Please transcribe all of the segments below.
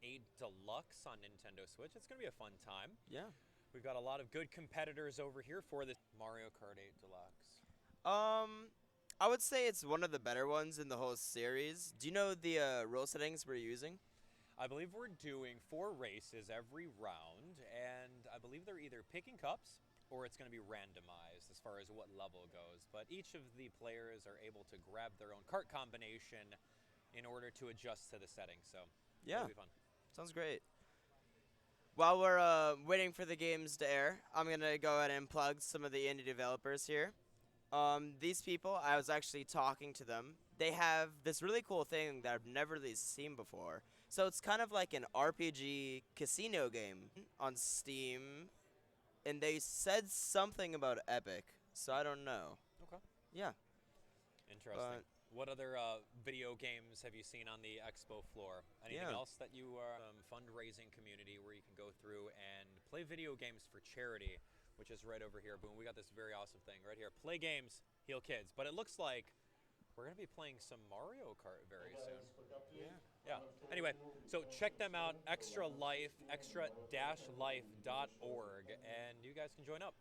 8 Deluxe on Nintendo Switch. It's going to be a fun time. Yeah. We've got a lot of good competitors over here for this Mario Kart 8 Deluxe. I would say it's one of the better ones in the whole series. Do you know the rule settings we're using? I believe we're doing 4 races every round, and I believe they're either picking cups or it's going to be randomized as far as what level goes. But each of the players are able to grab their own cart combination in order to adjust to the settings. So Yeah. it'll be fun. Sounds great. While we're waiting for the games to air, I'm going to go ahead and plug some of the indie developers here. These people, I was actually talking to them. They have this really cool thing that I've never really seen before. So it's kind of like an RPG casino game on Steam, and they said something about Epic, so I don't know. Okay. Yeah. Interesting. What other video games have you seen on the expo floor? Anything else that you are fundraising community where you can go through and play video games for charity, which is right over here. Boom, we got this very awesome thing right here. Play games, heal kids. But it looks like we're going to be playing some Mario Kart very soon. Yeah. Anyway, so check them out, Extra Life, extra-life.org, and you guys can join up.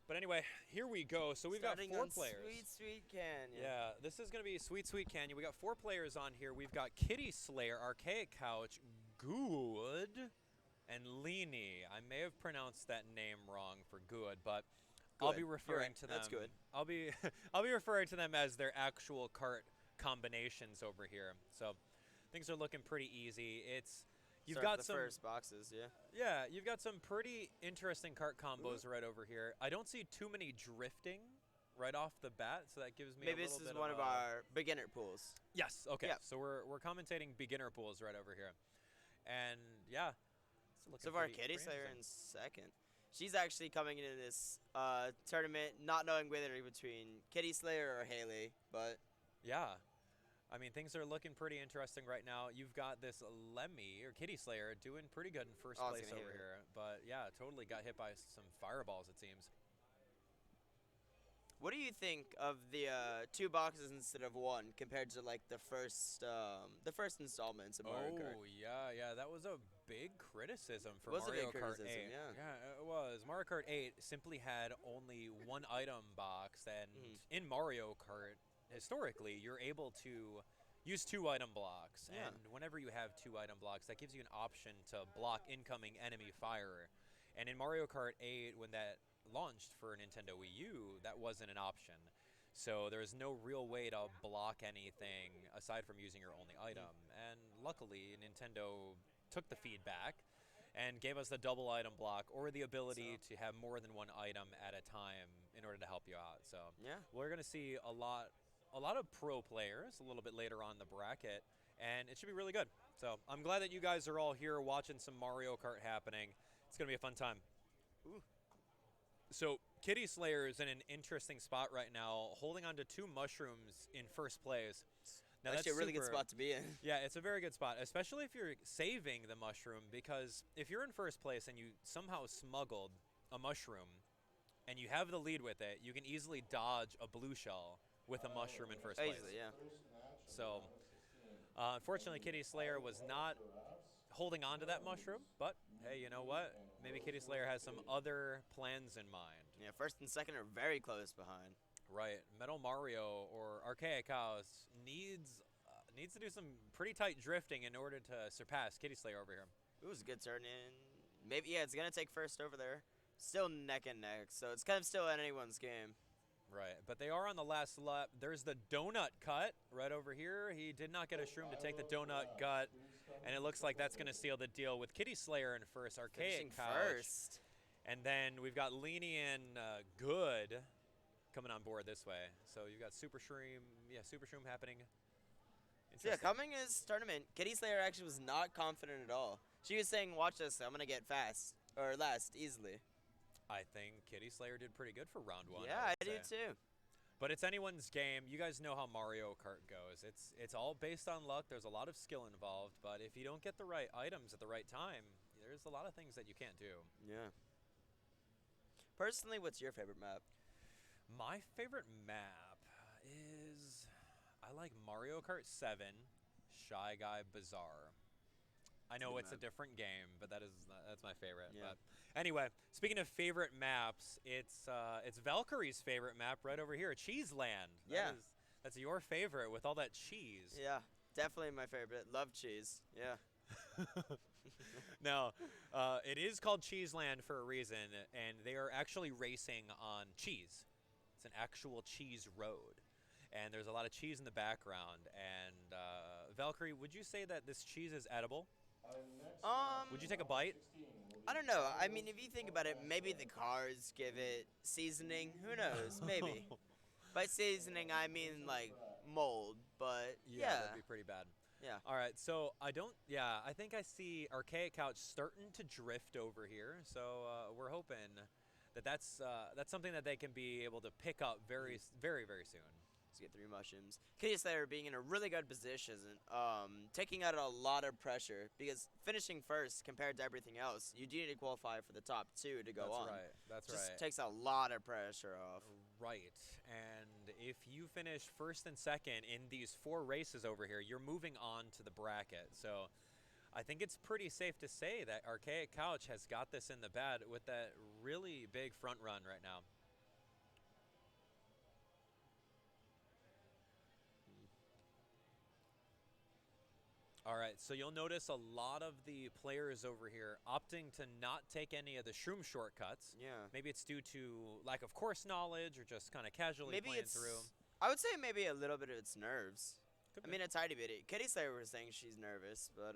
But anyway, here we go. So we've got 4 players. Sweet, Sweet Canyon. Yeah, this is going to be Sweet, Sweet Canyon. We got 4 players on here. We've got Kitty Slayer, Archaic Couch, Good, and Leanie. I may have pronounced that name wrong for Good, but I'll be referring to them. That's good. I'll be I'll be referring to them as their actual cart combinations over here. So things are looking pretty easy. You've got some first boxes, yeah. Yeah, you've got some pretty interesting cart combos right over here. I don't see too many drifting right off the bat, so that gives me Maybe a little bit this is one of our beginner pools. Yes, okay. Yep. So we're commentating beginner pools right over here. And yeah. So far, Kitty Slayer in second. She's actually coming into this tournament not knowing whether between Kitty Slayer or Haley, but yeah. I mean, things are looking pretty interesting right now. You've got this Lemmy, or Kitty Slayer, doing pretty good in first place over here. But yeah, totally got hit by some fireballs, it seems. What do you think of the 2 boxes instead of 1 compared to like the first installments of Mario Kart? Oh yeah, that was a big criticism for Mario Kart 8. Yeah, it was. Mario Kart 8 simply had only 1 item box, and in Mario Kart, historically, you're able to use 2 item blocks, and whenever you have 2 item blocks, that gives you an option to block incoming enemy fire. And in Mario Kart 8, when that launched for Nintendo Wii U, that wasn't an option. So there's no real way to block anything aside from using your only item. And luckily, Nintendo took the feedback and gave us the double item block or the ability to have more than 1 item at a time in order to help you out. So we're going to see a lot of pro players a little bit later on in the bracket, and it should be really good. So I'm glad that you guys are all here watching some Mario Kart happening. It's going to be a fun time. Ooh. So Kitty Slayer is in an interesting spot right now, holding on to 2 mushrooms in first place. Now, that's a really good spot to be in. Yeah, it's a very good spot, especially if you're saving the mushroom, because if you're in first place and you somehow smuggled a mushroom and you have the lead with it, you can easily dodge a blue shell with a mushroom in first place. Easily, yeah. So, unfortunately, Kitty Slayer was not holding on to that mushroom, but hey, you know what? Maybe Kitty Slayer has some other plans in mind. Yeah, first and second are very close behind. Right. Metal Mario or Archaic House needs to do some pretty tight drifting in order to surpass Kitty Slayer over here. It was a good turn in. Maybe, yeah, it's going to take first over there. Still neck and neck, so it's kind of still at anyone's game. Right, but they are on the last lap. There's the donut cut right over here. He did not get a shroom to take the donut gut, and it looks like that's going to seal the deal with Kitty Slayer in first, Archaic Couch. First. And then we've got Leanie and Good coming on board this way. So you've got Super Shroom happening. So yeah, coming in this tournament, Kitty Slayer actually was not confident at all. She was saying, watch this, I'm going to get fast, or last, easily. I think Kitty Slayer did pretty good for round 1. Yeah, I do too. But it's anyone's game. You guys know how Mario Kart goes. It's all based on luck. There's a lot of skill involved. But if you don't get the right items at the right time, there's a lot of things that you can't do. Yeah. Personally, what's your favorite map? My favorite map is, I like Mario Kart 7, Shy Guy Bazaar. I know it's a different game, but that's my favorite. Yeah. But anyway, speaking of favorite maps, it's Valkyrie's favorite map right over here, Cheese Land. Yeah. That's your favorite with all that cheese. Yeah, definitely my favorite. Love cheese. Yeah. Now, it is called Cheese Land for a reason, and they are actually racing on cheese. It's an actual cheese road. And there's a lot of cheese in the background. And Valkyrie, would you say that this cheese is edible? Would you take a bite? I don't know. I mean, if you think about it, maybe the cars give it seasoning. Who knows? Maybe. By seasoning, I mean like mold. But yeah, that'd be pretty bad. Yeah. All right. So I think I see Archaic Couch starting to drift over here. So we're hoping that's something that they can be able to pick up very, very, very soon. Get 3 mushrooms. Kitty Slayer being in a really good position, taking out a lot of pressure, because finishing first compared to everything else, you do need to qualify for the top 2 to go on. That's right. Just takes a lot of pressure off. Right. And if you finish first and second in these 4 races over here, you're moving on to the bracket. So I think it's pretty safe to say that Archaic Couch has got this in the bag with that really big front run right now. All right, so you'll notice a lot of the players over here opting to not take any of the shroom shortcuts. Yeah. Maybe it's due to lack of course knowledge or just kind of casually playing through. I would say maybe a little bit of its nerves. I mean, a tiny bit. Kitty Slayer was saying she's nervous, but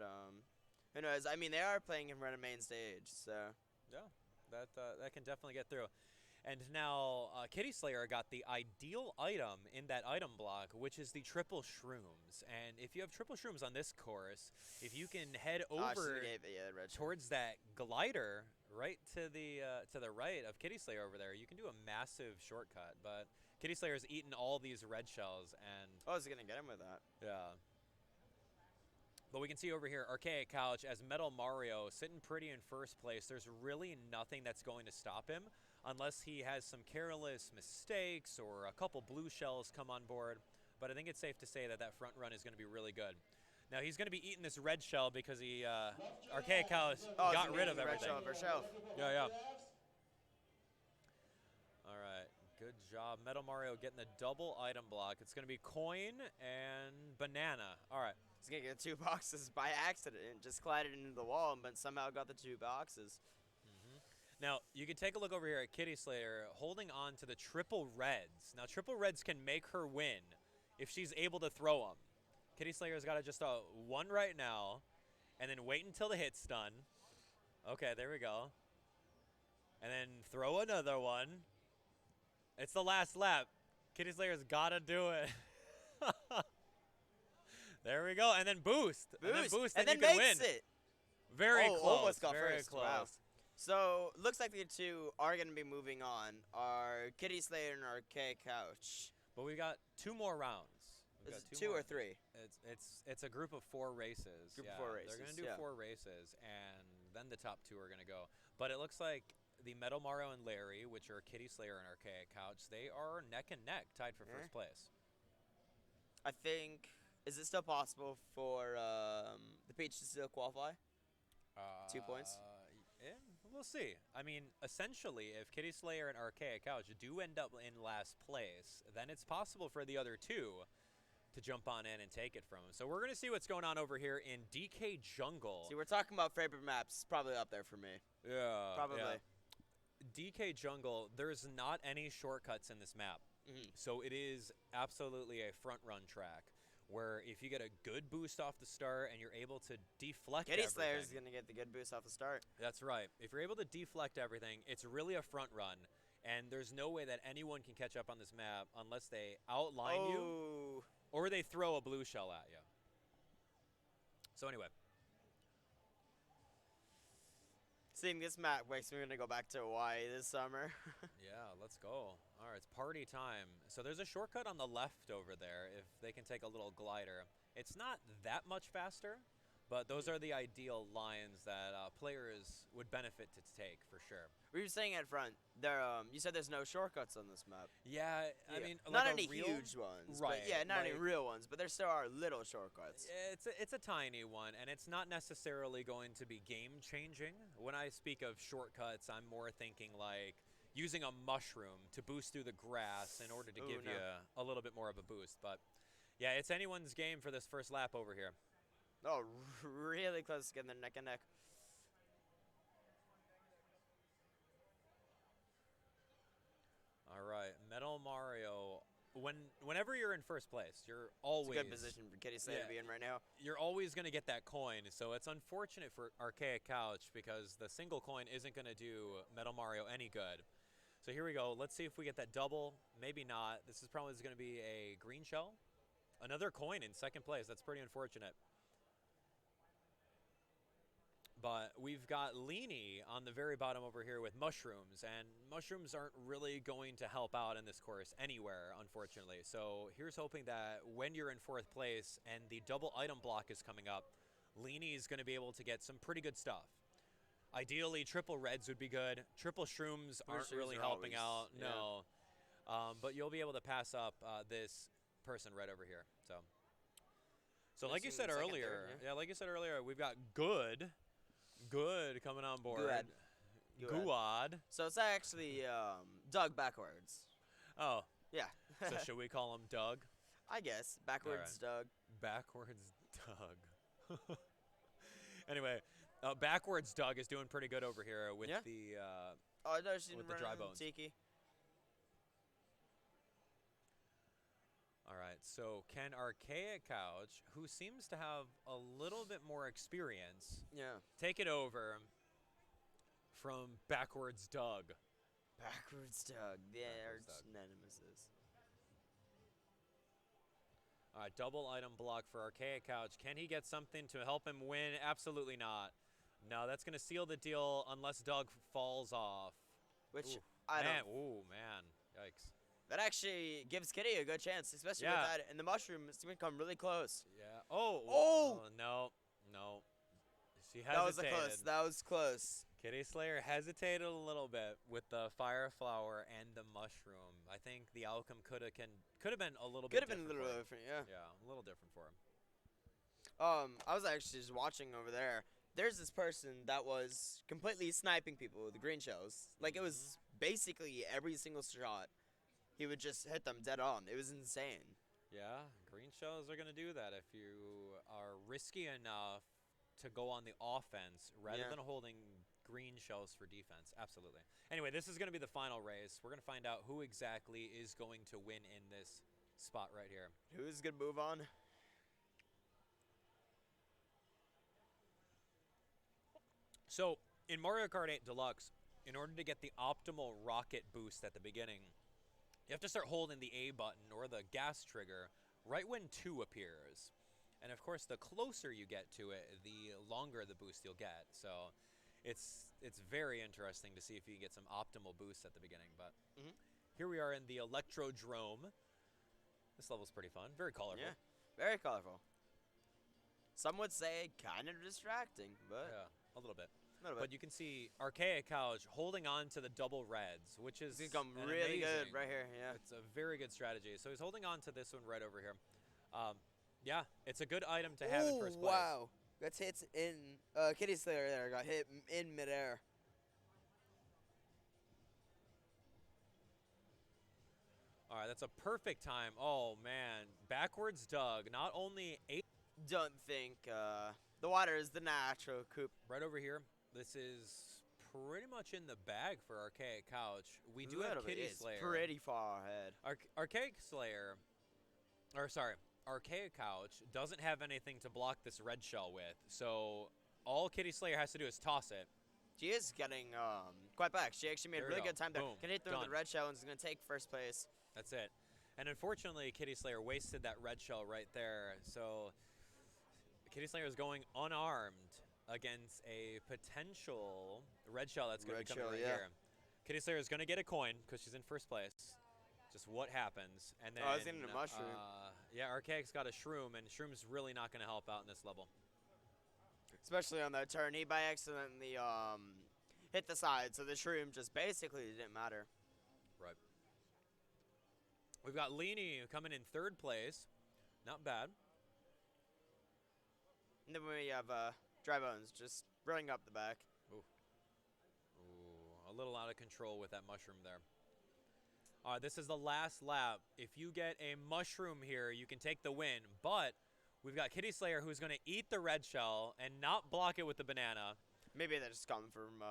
who knows? I mean, they are playing in front of main stage, so. Yeah, that can definitely get through. And now Kitty Slayer got the ideal item in that item block, which is the triple shrooms. And if you have triple shrooms on this course, if you can head over towards that glider right to the right of Kitty Slayer over there, you can do a massive shortcut. But Kitty Slayer's eaten all these red shells, and is he gonna get him with that? Yeah. But we can see over here, Archaic Couch as Metal Mario sitting pretty in first place. There's really nothing that's going to stop him unless he has some careless mistakes or a couple blue shells come on board. But I think it's safe to say that that front run is going to be really good. Now, he's going to be eating this red shell because he, Archaic Couch got rid of everything. Red shell. Yeah. All right, good job. Metal Mario getting the double item block. It's going to be coin and banana. All right. He's going to get 2 boxes by accident and just collided into the wall, but somehow got the 2 boxes. Now, you can take a look over here at Kitty Slayer holding on to the triple reds. Now, triple reds can make her win if she's able to throw them. Kitty Slayer's got just a 1 right now, and then wait until the hit's done. Okay, there we go. And then throw another one. It's the last lap. Kitty Slayer's got to do it. There we go. And then boost. And then you can win. It. Very close. Almost got very first. close. Wow. So, looks like the 2 are going to be moving on. Are Kitty Slayer and Archaic Couch. But we got 2 more rounds. Is it 2 or 3? It's a group of 4 races. Of 4 races. They're going to do 4 races, and then the top 2 are going to go. But it looks like the Metal Mario and Larry, which are Kitty Slayer and Archaic Couch, they are neck and neck, tied for first place. I think, is it still possible for the Peach to still qualify? 2 points? Yeah, we'll see. I mean, essentially, if Kitty Slayer and Archaic Couch do end up in last place, then it's possible for the other 2 to jump on in and take it from them. So we're going to see what's going on over here in DK Jungle. See, we're talking about favorite maps. Probably up there for me. Yeah. Probably. Yeah. DK Jungle, there's not any shortcuts in this map. So it is absolutely a front run track where if you get a good boost off the start and you're able to deflect Kitty Slayer's going to get the good boost off the start. That's right. If you're able to deflect everything, it's really a front run. And there's no way that anyone can catch up on this map unless they outline you or they throw a blue shell at you. So anyway. Seeing this map makes me want to go back to Hawaii this summer. Yeah, let's go. All right, it's party time. So there's a shortcut on the left over there if they can take a little glider. It's not that much faster, But those are the ideal lines that players would benefit to take for sure. We were saying at front, there. You said there's no shortcuts on this map. Yeah, I mean, not like any real, huge ones, right? But yeah, not any real ones, but there still are little shortcuts. It's a tiny one, and it's not necessarily going to be game changing. When I speak of shortcuts, I'm more thinking like using a mushroom to boost through the grass in order to give you a little bit more of a boost. But yeah, it's anyone's game for this first lap over here. Oh, really close to getting there neck and neck. All right, Metal Mario. Whenever you're in first place, you're always... It's a good position for Kitty Slayer to be in right now. You're always going to get that coin, so it's unfortunate for Archaic Couch because the single coin isn't going to do Metal Mario any good. So here we go. Let's see if we get that double. Maybe not. This is probably going to be a green shell. Another coin in second place. That's pretty unfortunate. But we've got Leany on the very bottom over here with mushrooms, and mushrooms aren't really going to help out in this course anywhere, unfortunately. So here's hoping that when you're in fourth place and the double item block is coming up, Leany is going to be able to get some pretty good stuff. Ideally, triple reds would be good. Triple shrooms aren't really helping out, no. But you'll be able to pass up this person right over here. So like you said earlier, like you said earlier, we've got Good coming on board. Guad. So it's actually Doug backwards. Oh. Yeah. So should we call him Doug? I guess. Backwards Doug. Backwards Doug. Anyway, backwards Doug is doing pretty good over here with the with the dry bones. Tiki. All right, so can Archaic Couch, who seems to have a little bit more experience, take it over from Backwards Doug? Backwards Doug. They're nemesis. All right, double item block for Archaic Couch. Can he get something to help him win? Absolutely not. No, that's going to seal the deal unless Doug falls off. Which, Ooh, man. Yikes. That actually gives Kitty a good chance, especially with that. And the mushroom is going to come really close. Yeah. Oh, no. She hesitated. That was close. Kitty Slayer hesitated a little bit with the fire flower and the mushroom. I think the outcome could have been a little bit different. Could have been a little different, yeah. Yeah, a little different for him. I was actually just watching over there. There's this person that was completely sniping people with the green shells. Like, it was basically every single shot. He would just hit them dead on. It was insane. Yeah, green shells are going to do that if you are risky enough to go on the offense rather than holding green shells for defense. Absolutely. Anyway, this is going to be the final race. We're going to find out who exactly is going to win in this spot right here. Who's going to move on? So, in Mario Kart 8 Deluxe, in order to get the optimal rocket boost at the beginning, you have to start holding the A button or the gas trigger right when 2 appears. And of course, the closer you get to it, the longer the boost you'll get. So it's very interesting to see if you can get some optimal boosts at the beginning. But here we are in the Electrodrome. This level's pretty fun. Very colorful. Yeah, very colorful. Some would say kind of distracting, but... Yeah, a little bit. But you can see Archaic Couch holding on to the double reds, which is become really good right here. Yeah, it's a very good strategy. So he's holding on to this one right over here. Yeah, it's a good item to have in first place. Wow, that's hits in Kitty Slayer there. Got hit in midair. All right, that's a perfect time. Oh man, backwards Doug. Not only don't think the water is the natural coop. Right over here. This is pretty much in the bag for Archaic Couch. We do have Kitty Slayer. Pretty far ahead. Archaic Couch doesn't have anything to block this red shell with. So all Kitty Slayer has to do is toss it. She is getting quite back. She actually made a really good time there. Boom. Can hit through the red shell and is going to take first place. That's it. And unfortunately, Kitty Slayer wasted that red shell right there. So Kitty Slayer is going unarmed against a potential red shell that's going to be coming right here. Kitty Slayer is going to get a coin because she's in first place. Just what happens. And then, I was getting a mushroom. Yeah, Archaic's got a shroom, and shroom's really not going to help out in this level. especially on that turn. He by accidentally hit the side, so the shroom just basically didn't matter. Right. We've got Leany coming in 3rd place. Not bad. And then we have Dry Bones just running up the back. Ooh. Ooh, a little out of control with that mushroom there. All right, this is the last lap. If you get a mushroom here, you can take the win. But we've got Kitty Slayer who's going to eat the red shell and not block it with the banana. Maybe they're just coming from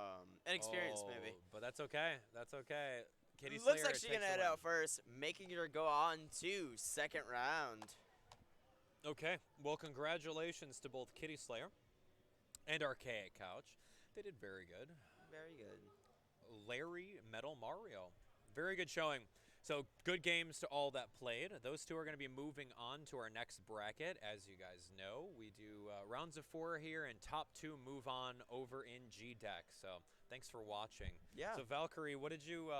inexperience, maybe. But that's okay. That's okay. Kitty Looks Slayer like she's going to head out first, making her go on to 2nd round. Okay. Well, congratulations to both Kitty Slayer and Archaic Couch. They did very good. Very good. Larry Metal Mario. Very good showing. So good games to all that played. Those two are going to be moving on to our next bracket. As you guys know, we do rounds of 4 here, and top 2 move on over in GDEX. So thanks for watching. Yeah. So Valkyrie, what did you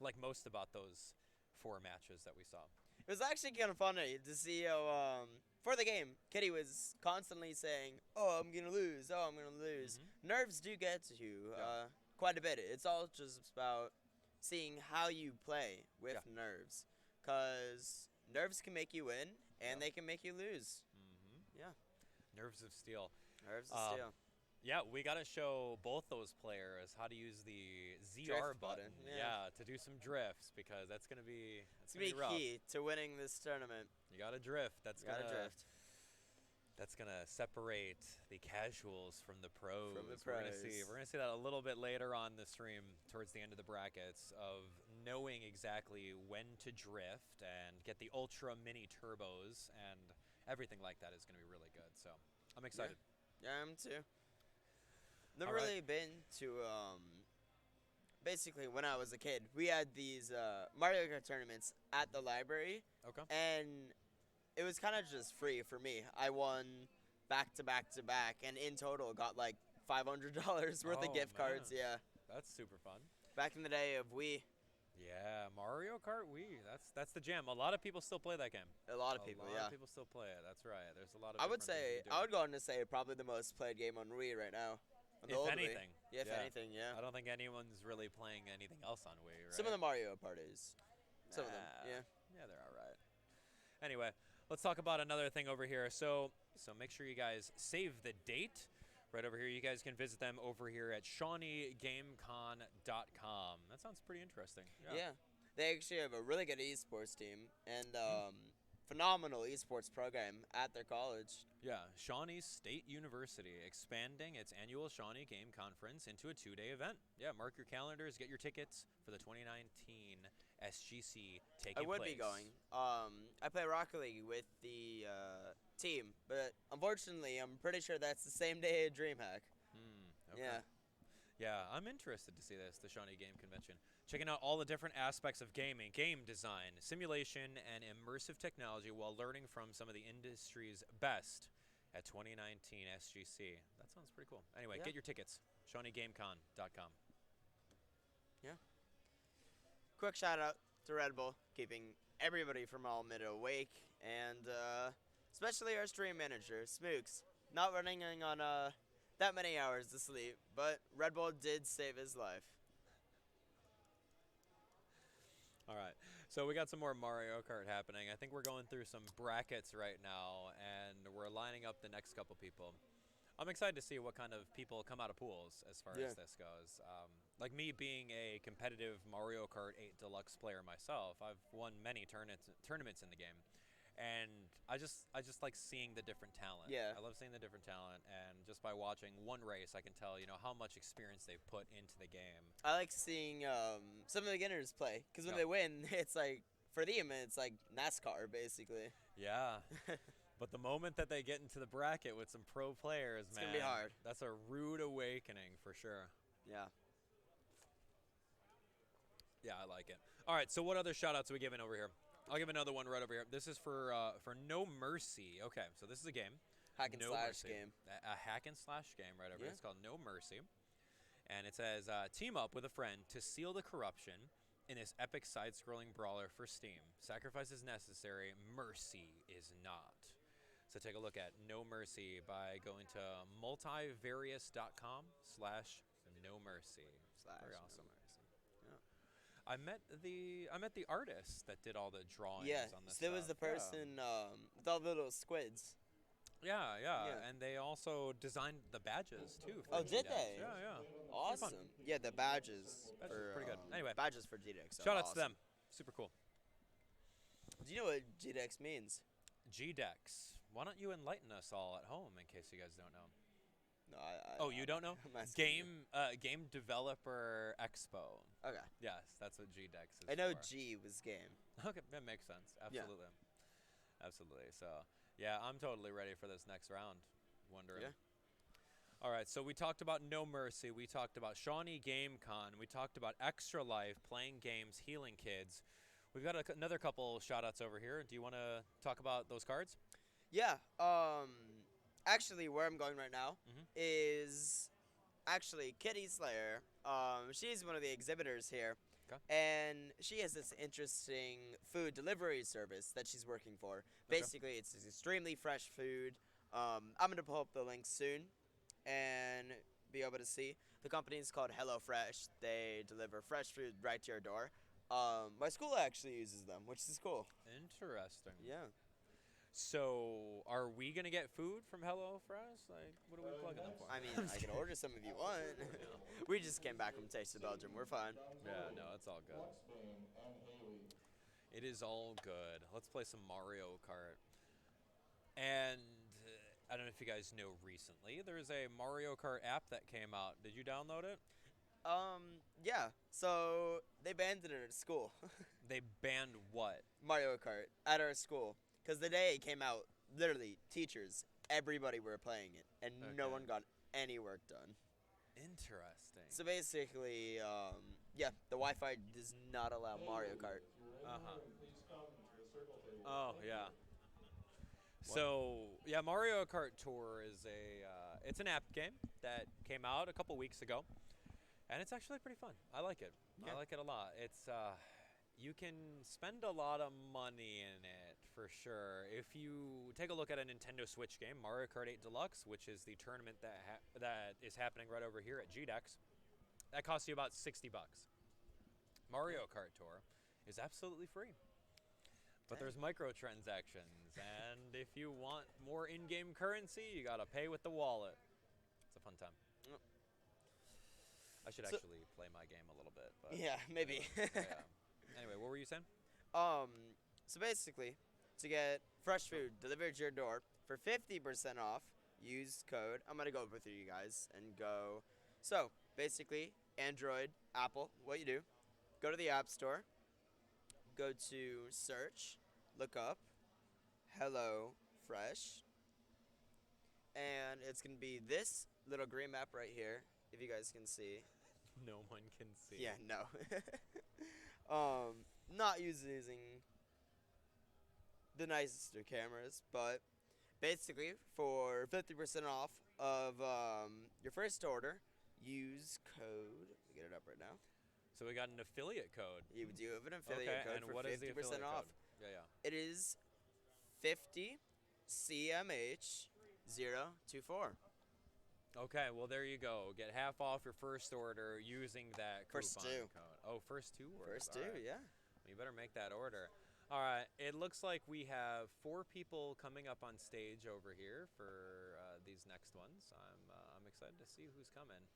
like most about those 4 matches that we saw? It was actually kind of funny to see how, for the game, Kitty was constantly saying, "Oh, I'm gonna lose. Oh, I'm gonna lose." Nerves do get to you quite a bit. It's all just about seeing how you play with nerves, because nerves can make you win and they can make you lose. Yeah. Nerves of steel. Nerves of steel. Yeah, we got to show both those players how to use the ZR button. Yeah, to do some drifts, because that's going to be rough. Key to winning this tournament. You got to drift. That's going to separate the casuals from the pros. We're going to see that a little bit later on the stream towards the end of the brackets, of knowing exactly when to drift and get the ultra mini turbos, and everything like that is going to be really good. So I'm excited. Yeah, I am too. Never really been to, basically when I was a kid, we had these Mario Kart tournaments at the library. Okay. And it was kind of just free for me. I won back to back to back, and in total got like $500 worth of gift cards. Yeah. That's super fun. Back in the day of Wii. Yeah, Mario Kart Wii. That's the jam. A lot of people still play that game. A lot of people, yeah. A lot of people still play it. That's right. There's a lot of. I would go on to say probably the most played game on Wii right now. If anything. Yeah, if anything, yeah. I don't think anyone's really playing anything else on Wii, right? Some of the Mario parties. Some of them, yeah. Yeah, they're all right. Anyway, let's talk about another thing over here. So make sure you guys save the date right over here. You guys can visit them over here at ShawneeGameCon.com. That sounds pretty interesting. Yeah. They actually have a really good esports team and phenomenal esports program at their college. Yeah, Shawnee State University expanding its annual Shawnee Game Conference into a 2-day event. Yeah, mark your calendars, get your tickets for the 2019 SGC taking place. I would be going. I play Rocket League with the team, but unfortunately, I'm pretty sure that's the same day at DreamHack. Okay. Yeah. Yeah, I'm interested to see this, the Shawnee Game Convention. Checking out all the different aspects of gaming, game design, simulation, and immersive technology while learning from some of the industry's best at 2019 SGC. That sounds pretty cool. Anyway, get your tickets, ShawneeGameCon.com. Yeah. Quick shout out to Red Bull, keeping everybody from all mid awake, and especially our stream manager, Smooks, not running on that many hours to sleep, but Red Bull did save his life. All right, so we got some more Mario Kart happening. I think we're going through some brackets right now, and we're lining up the next couple people. I'm excited to see what kind of people come out of pools as far as this goes. Like me being a competitive Mario Kart 8 Deluxe player myself, I've won many tournaments in the game. And I just like seeing the different talent. Yeah. I love seeing the different talent, and just by watching one race, I can tell, how much experience they've put into the game. I like seeing some of the beginners play, because when they win, it's like, for them, it's like NASCAR, basically. Yeah. But the moment that they get into the bracket with some pro players, it's going to be hard. That's a rude awakening for sure. Yeah. Yeah, I like it. All right, so what other shout-outs are we giving over here? I'll give another one right over here. This is for No Mercy. Okay, so this is a game. Hack and slash game. A hack and slash game right over here. It's called No Mercy. And it says, team up with a friend to seal the corruption in this epic side-scrolling brawler for Steam. Sacrifice is necessary. Mercy is not. So take a look at No Mercy by going to multivarious.com/No Mercy. Very awesome. I met the artist that did all the drawings on this. Yeah, there was the person with all the little squids. Yeah, and they also designed the badges too. For did they? Yeah. Awesome. Yeah, the badges. Pretty good. Anyway, badges for GDEX. Shout outs to them. Super cool. Do you know what GDEX means? GDEX. Why don't you enlighten us all at home in case you guys don't know? No, you don't know? Game Developer Expo. Okay. Yes, that's what GDEX is. I know for. G was game. Okay, that makes sense. Absolutely. Yeah. Absolutely. So, yeah, I'm totally ready for this next round. Wondering. Yeah. All right, so we talked about No Mercy. We talked about Shawnee Game Con. We talked about Extra Life, playing games, healing kids. We've got another couple shout-outs over here. Do you want to talk about those cards? Yeah. Actually, where I'm going right now is actually Kitty Slayer. She's one of the exhibitors here. Okay. And she has this interesting food delivery service that she's working for. Basically, it's extremely fresh food. I'm going to pull up the link soon and be able to see. The company is called HelloFresh. They deliver fresh food right to your door. My school actually uses them, which is cool. Interesting. Yeah. So, are we going to get food from HelloFresh? Like, what are we plugging them for? I mean, I can order some if you want. We just came back from Taste of Belgium. We're fine. Yeah, no, it's all good. It is all good. Let's play some Mario Kart. And I don't know if you guys know recently, there's a Mario Kart app that came out. Did you download it? Yeah. So, they banned it at school. They banned what? Mario Kart at our school. Because the day it came out, literally, teachers, everybody were playing it, and no one got any work done. Interesting. So basically, the Wi-Fi does not allow Mario Kart. Oh, yeah. So, yeah, Mario Kart Tour is it's an app game that came out a couple weeks ago, and it's actually pretty fun. I like it. Yeah. I like it a lot. It's, you can spend a lot of money in it, for sure. If you take a look at a Nintendo Switch game, Mario Kart 8 Deluxe, which is the tournament that is happening right over here at GDEX, that costs you about $60. Mario Kart Tour is absolutely free. But there's microtransactions, and if you want more in-game currency, you gotta pay with the wallet. It's a fun time. I should actually play my game a little bit. But Yeah, maybe. yeah. Anyway, what were you saying? So basically, to get fresh food delivered to your door for 50% off, use code. I'm going to go with you guys and go. So basically, Android, Apple, what you do, go to the App Store, go to search, look up Hello Fresh, and it's going to be this little green map right here, if you guys can see. No one can see. Yeah, no. Not using the nicest of cameras, but basically for 50% off of your first order, use code. Let me get it up right now. So we got an affiliate code. You do have an affiliate code and for what 50% is the affiliate off. code? Yeah. It is 50 CMH024. Okay, well there you go. Get half off your first order using that First coupon two. code. Oh, first two orders. First two, All right. yeah. You better make that order. All right, it looks like we have 4 people coming up on stage over here for these next ones. I'm excited to see who's coming.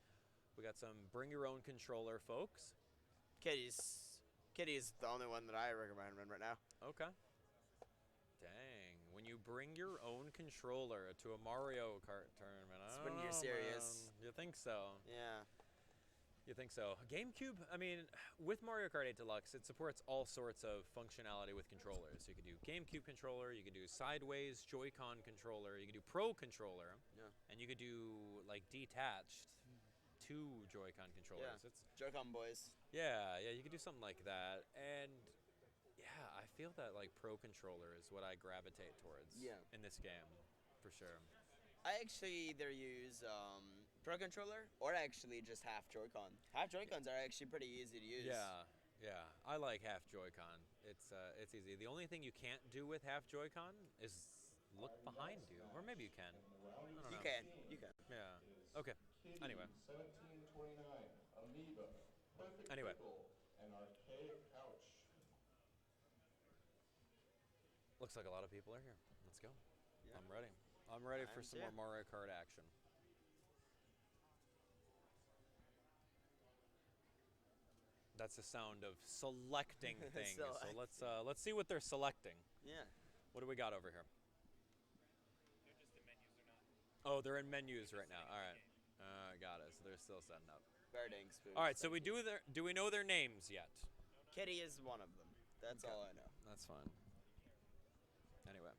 We got some bring your own controller folks. Kitty's the only one that I recommend right now. Okay. Dang, when you bring your own controller to a Mario Kart tournament, It's I when don't you're know, serious. man. You think so? Yeah. You think so? GameCube, I mean, with Mario Kart 8 Deluxe, it supports all sorts of functionality with controllers. You can do GameCube controller, you can do sideways Joy-Con controller, you can do Pro controller, and you could do, like, detached 2 Joy-Con controllers. Yeah. It's Joy-Con boys. Yeah, you could do something like that. And, yeah, I feel that, like, Pro controller is what I gravitate towards in this game, for sure. I actually either use Pro Controller or actually just half Joy-Con. Half Joy-Cons are actually pretty easy to use. Yeah. I like half Joy-Con. It's easy. The only thing you can't do with half Joy-Con is look behind you. Or maybe you can. I don't know. You can. You can. Yeah. Okay. Anyway. 1729, Amoeba, Perfect Anyway. Pickle, and Archaic Couch. Looks like a lot of people are here. Let's go. Yeah. I'm ready. I'm ready for I'm some too. more Mario Kart action. That's the sound of selecting things. So let's see what they're selecting. Yeah. What do we got over here? Oh, they're in menus right now. All right. Got it. So they're still setting up. Birding spoons. All right. So do we know their names yet? Kitty is one of them. That's Okay. all I know. That's fine. Anyway.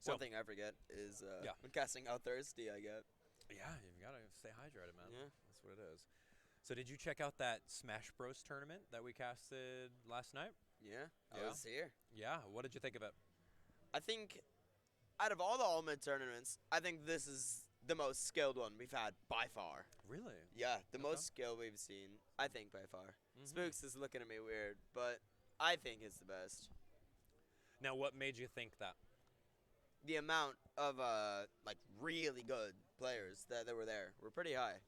One thing I forget is when casting how thirsty I get. Yeah, you've got to stay hydrated, man. Yeah. That's what it is. So did you check out that Smash Bros tournament that we casted last night? Yeah. Yeah. I was here. Yeah. What did you think of it? I think out of all the Ultimate tournaments, I think this is the most skilled one we've had by far. Really? Yeah, the Okay. most skill we've seen, I think, by far. Mhm. Spooks is looking at me weird, but I think it's the best. Now, what made you think that? The amount of like really good players that were there were pretty high.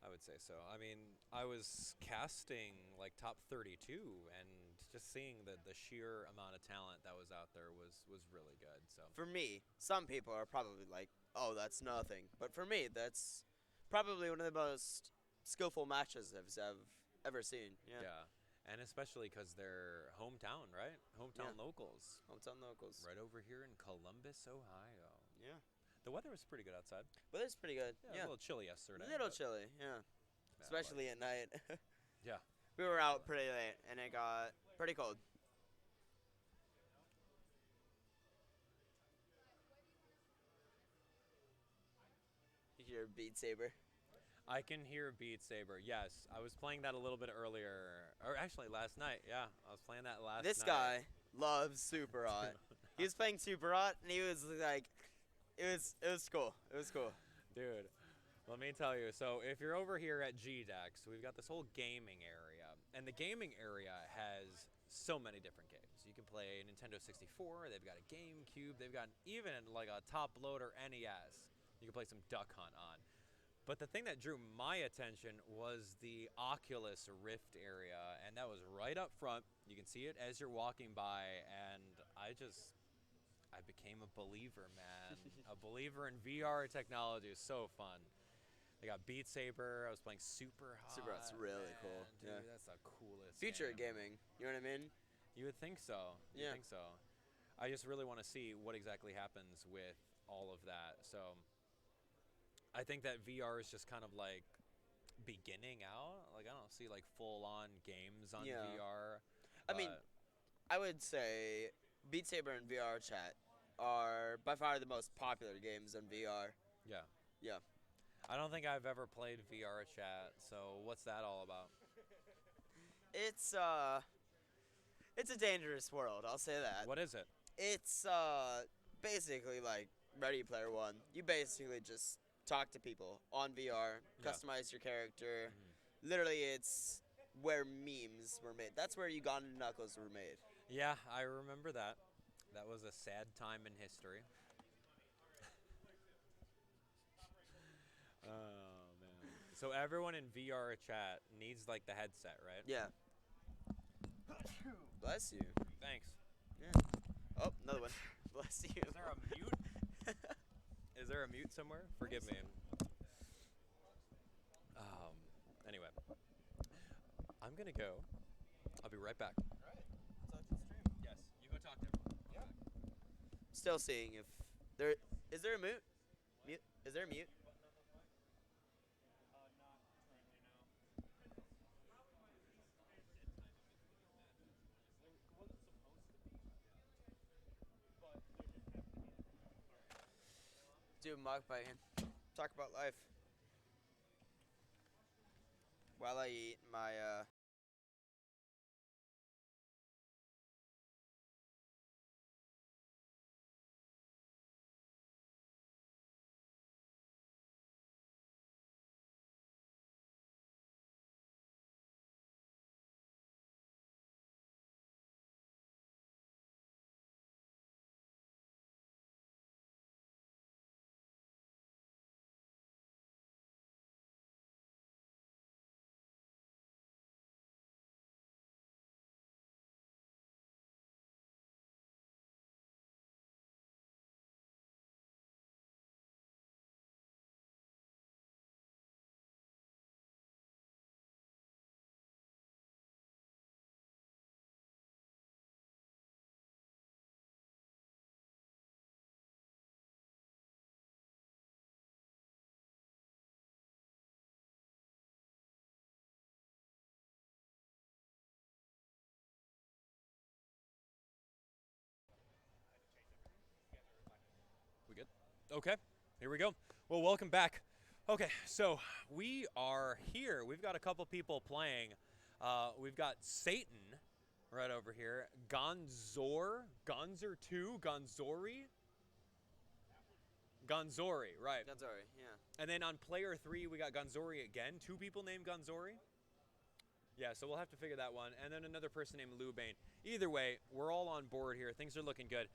I would say so. I mean, I was casting like top 32, and just seeing the sheer amount of talent that was out there was really good. So For me, some people are probably like, "Oh, that's nothing," but for me, that's probably one of the most skillful matches I've ever seen. Yeah. yeah. And especially because they're hometown, right? Hometown Yeah. locals. Hometown locals. Right over here in Columbus, Ohio. Yeah. The weather was pretty good outside. But it's pretty good. Yeah, Yeah. a little chilly yesterday. A little but- chilly, yeah. yeah, Especially at night. Yeah. We were out pretty late and it got pretty cold. You hear Beat Saber? I can hear Beat Saber. Yes, I was playing that a little bit earlier, or actually last night. Yeah, I was playing that last night. This guy loves Super Hot. He was playing Super Hot and he was like, it was cool. It was cool. Dude, let me tell you. So if you're over here at GDEX, we've got this whole gaming area, and the gaming area has so many different games. You can play Nintendo 64. They've got a GameCube. They've got even like a top loader NES. You can play some Duck Hunt on. But the thing that drew my attention was the Oculus Rift area, and that was right up front. You can see it as you're walking by, and I became a believer, man. A believer in VR technology is so fun. They got Beat Saber. I was playing Super Hot. Super Hot's really man. cool. Dude, Yeah. that's the coolest Future game. gaming. You know what I mean? You would think so. Yeah. Think so. I just really want to see what exactly happens with all of that. So I think that VR is just kind of like beginning out. Like I don't see like full on games on Yeah. VR. I mean, but I would say Beat Saber and VR Chat are by far the most popular games on VR. yeah. Yeah. I don't think I've ever played VR chat. So what's that all about? It's a dangerous world, I'll say that. What is it? It's basically like Ready Player One. You basically just talk to people on VR, Yeah. customize your character. Literally, it's where memes were made. That's where Ugandan Knuckles were made. Yeah, I remember that. That was a sad time in history. Oh man. So everyone in VR chat needs like the headset, right? Yeah. Bless you. Thanks. Oh, another one. Bless you. Is there a mute? Is there a mute somewhere? Forgive me. Anyway, I'm gonna go. I'll be right back. Alright. Talk to the stream. Yes, you go talk to everyone. Yeah. Still seeing if there is there a mute? Mute? Is there a mute? Do a mukbang. Talk about life. While I eat my Okay, here we go. Well, welcome back. Okay, so we are here. We've got a couple people playing. We've got Satan right over here. Gonzor 2, Gonzori, right. Gonzori, yeah. And then on player 3, we got Gonzori again. 2 people named Gonzori. Yeah, so we'll have to figure that one. And then another person named Lubane. Either way, we're all on board here. Things are looking good.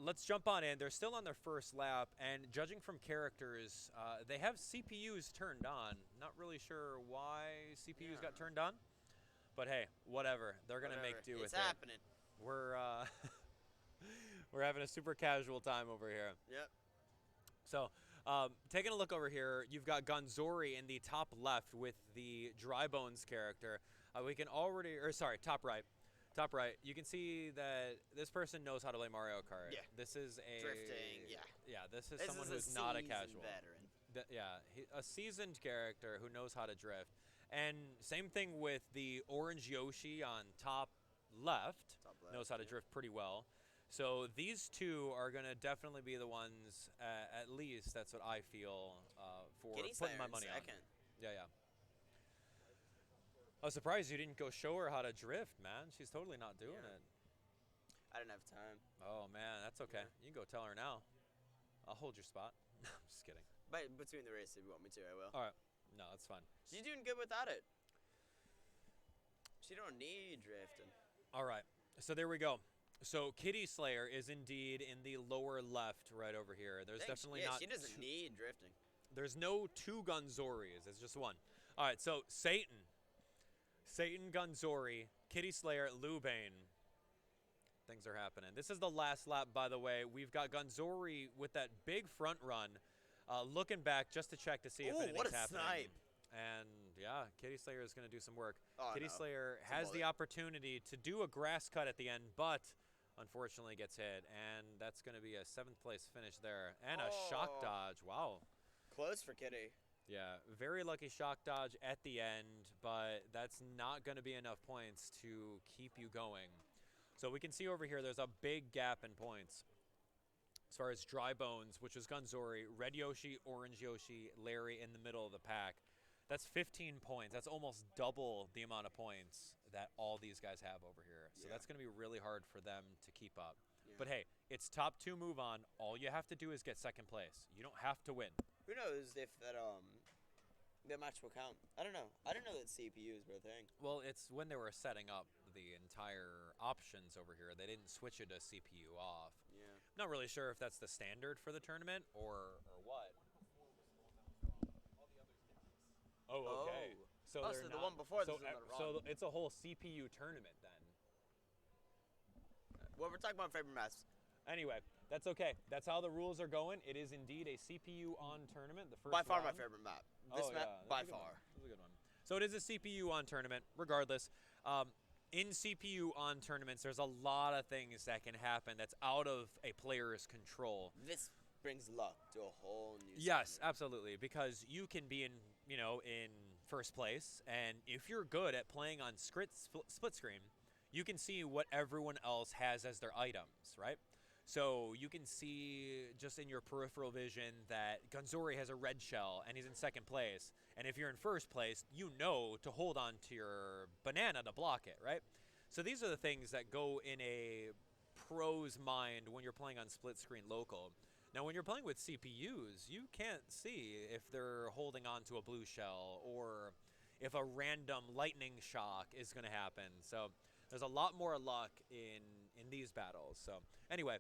Let's jump on in. They're still on their first lap, and judging from characters, they have CPUs turned on. Not really sure why CPUs got turned on, but hey, whatever. They're gonna make do with it. It's happening. We're we're having a super casual time over here. Yep. So, taking a look over here, you've got Gonzori in the top left with the Dry Bones character. We can already, or sorry, top right. Top right, you can see that this person knows how to play Mario Kart. Yeah. This is a Drifting, yeah. Yeah, this is someone who's not a casual veteran. A seasoned character who knows how to drift. And same thing with the orange Yoshi on top left. Knows how to drift pretty well. So these two are going to definitely be the ones, at least that's what I feel, for putting my money on. Yeah, yeah. I was surprised you didn't go show her how to drift, man. She's totally not doing it. I didn't have time. Oh, man, that's okay. You can go tell her now. I'll hold your spot. I'm just kidding. But between the races, if you want me to, I will. All right. No, that's fine. She's doing good without it. She don't need drifting. All right. So there we go. So Kitty Slayer is indeed in the lower left right over here. There's definitely not... she doesn't need drifting. There's no 2 Gonzoris. It's just 1. All right, so Satan, Gonzori, Kitty Slayer, Lubane. Things are happening. This is the last lap, by the way. We've got Gonzori with that big front run, looking back just to check to see if anything's what a happening. Snipe. And yeah, Kitty Slayer is going to do some work. Oh, Kitty Slayer has the opportunity to do a grass cut at the end, but unfortunately gets hit. And that's going to be a 7th place finish there. And a shock dodge. Wow. Close for Kitty. Yeah, very lucky shock dodge at the end, but that's not going to be enough points to keep you going. So we can see over here there's a big gap in points. As far as Dry Bones, which was Gonzori, Red Yoshi, Orange Yoshi, Larry in the middle of the pack. That's 15 points. That's almost double the amount of points that all these guys have over here. So that's going to be really hard for them to keep up. Yeah. But hey, it's top 2 move on. All you have to do is get 2nd place. You don't have to win. Who knows if that match will count? I don't know. I didn't know that CPUs were a thing. Well, it's when they were setting up the entire options over here. They didn't switch it to CPU off. Yeah. I'm not really sure if that's the standard for the tournament or what. Oh, okay. So the one before this is so it's a whole CPU tournament then. Well, we're talking about favorite maps. Anyway, that's okay. That's how the rules are going. It is indeed a CPU on tournament. The first by far round. my favorite map. This map, by far. This is a good one. So it is a CPU on tournament, regardless. In CPU on tournaments, there's a lot of things that can happen that's out of a player's control. This brings luck to a whole new Yes, standard. absolutely, because you can be in first place, and if you're good at playing on split screen, you can see what everyone else has as their items, right? So you can see just in your peripheral vision that Gonzori has a red shell and he's in 2nd place. And if you're in 1st place, you know to hold on to your banana to block it, right? So these are the things that go in a pro's mind when you're playing on split screen local. Now, when you're playing with CPUs, you can't see if they're holding on to a blue shell or if a random lightning shock is going to happen. So there's a lot more luck in these battles. So anyway,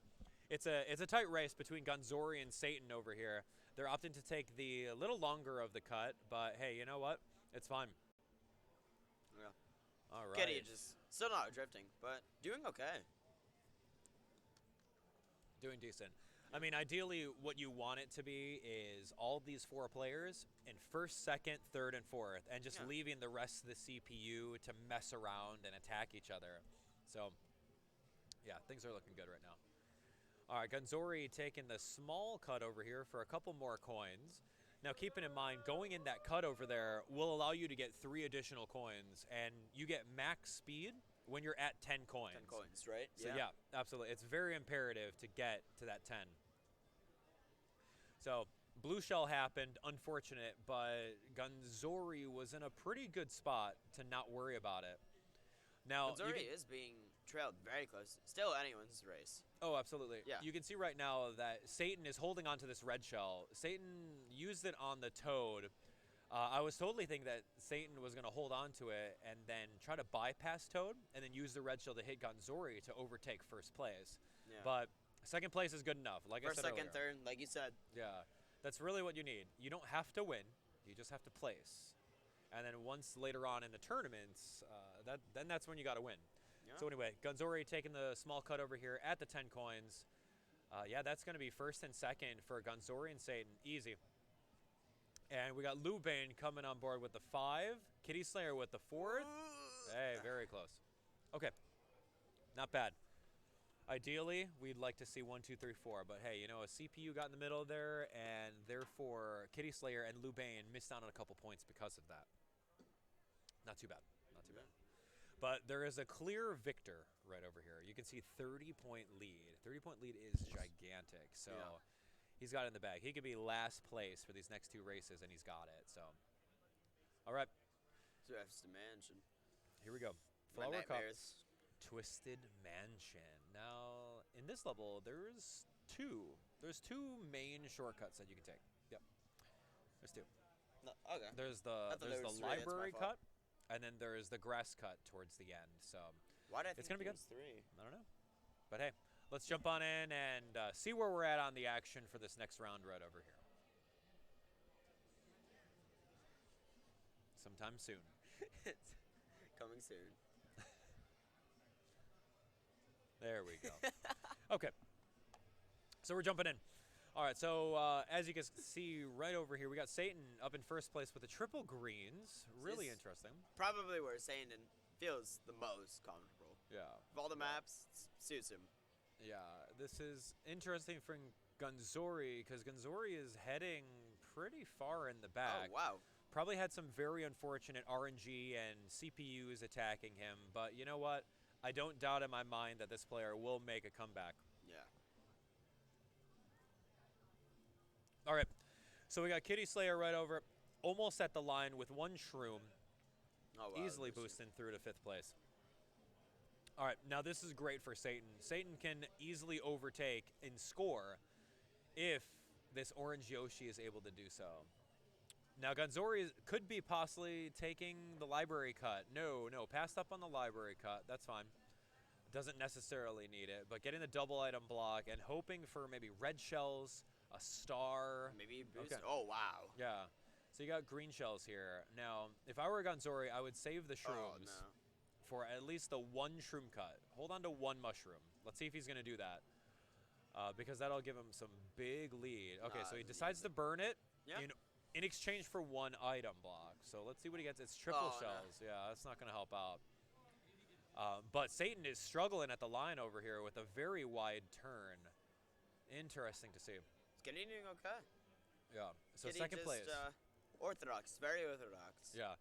it's a tight race between Gonzori and Satan over here. They're opting to take the little longer of the cut, but hey, you know what? It's fine. Yeah. All right. Kitty just still not drifting, but doing okay. Doing decent. I mean, ideally, what you want it to be is all these 4 players in 1st, 2nd, 3rd, and 4th, and just leaving the rest of the CPU to mess around and attack each other. So, yeah, things are looking good right now. All right, Gonzori taking the small cut over here for a couple more coins. Now, keeping in mind, going in that cut over there will allow you to get 3 additional coins, and you get max speed when you're at 10 coins. 10 coins, right? So, yeah, absolutely. It's very imperative to get to that 10. So blue shell happened, unfortunate, but Gunzori was in a pretty good spot to not worry about it. Now Gunzori is being trailed very close. Still anyone's race. Oh, absolutely. Yeah. You can see right now that Satan is holding on to this red shell. Satan used it on the Toad. I was totally thinking that Satan was going to hold on to it and then try to bypass Toad and then use the red shell to hit Gonzori to overtake first place. Yeah. But second place is good enough, like First, I said second, earlier. third, like you said. Yeah, that's really what you need. You don't have to win. You just have to place. And then once later on in the tournaments, then that's when you got to win. Yeah. So anyway, Gunzori taking the small cut over here at the 10 coins. Yeah, that's going to be first and second for Gunzori and Satan. Easy. And we got Lubane coming on board with the 5. Kitty Slayer with the 4th. Hey, very close. Okay. Not bad. Ideally, we'd like to see 1, 2, 3, 4. But hey, you know, a CPU got in the middle there, and therefore Kitty Slayer and Lubane missed out on a couple points because of that. Not too bad. Not too bad. But there is a clear victor right over here. You can see 30-point lead. 30-point lead is gigantic. So he's got it in the bag. He could be last place for these next 2 races, and he's got it. So, all right. Drifts to Mansion. Here we go. My Flower Cup. nightmares. Twisted Mansion. Now, in this level, there's 2. There's 2 main shortcuts that you can take. Yep. There's 2. No, okay. There's thought the there was 3. That's my library fault. cut, and then there's the grass cut towards the end. So Why did I it's think gonna be it good. was 3? I don't know. But hey, let's jump on in and see where we're at on the action for this next round right over here. Sometime soon. It's coming soon. There we go. Okay. So we're jumping in. All right, so as you can see right over here, we got Satan up in first place with the triple greens. Really This- interesting. Probably where Satan feels the most comfortable. Yeah. Of all the maps, suits him. Yeah, this is interesting for Gunzori because Gunzori is heading pretty far in the back. Oh, wow. Probably had some very unfortunate RNG and CPUs attacking him, but you know what? I don't doubt in my mind that this player will make a comeback. Yeah. All right, so we got Kitty Slayer right over, almost at the line with 1 shroom, Oh, wow. easily boosting through to 5th place. All right, now this is great for Satan. Satan can easily overtake in score if this orange Yoshi is able to do so. Now Gunzori could be possibly taking the library cut. No, passed up on the library cut. That's fine. Doesn't necessarily need it, but getting the double item block and hoping for maybe red shells, a star. Maybe boost. Okay. Oh, wow. Yeah. So you got green shells here. Now, if I were Gunzori, I would save the shrooms Oh, no. for at least the 1 shroom cut. Hold on to 1 mushroom. Let's see if he's going to do that. Because that'll give him some big lead. Okay, so he decides to burn it Yeah. in exchange for 1 item block. So let's see what he gets. It's triple Oh, no. shells. Yeah, that's not going to help out. But Satan is struggling at the line over here with a very wide turn. Interesting to see. It's getting okay. Yeah. So Kitty second just, place. Orthodox. Very orthodox. Yeah.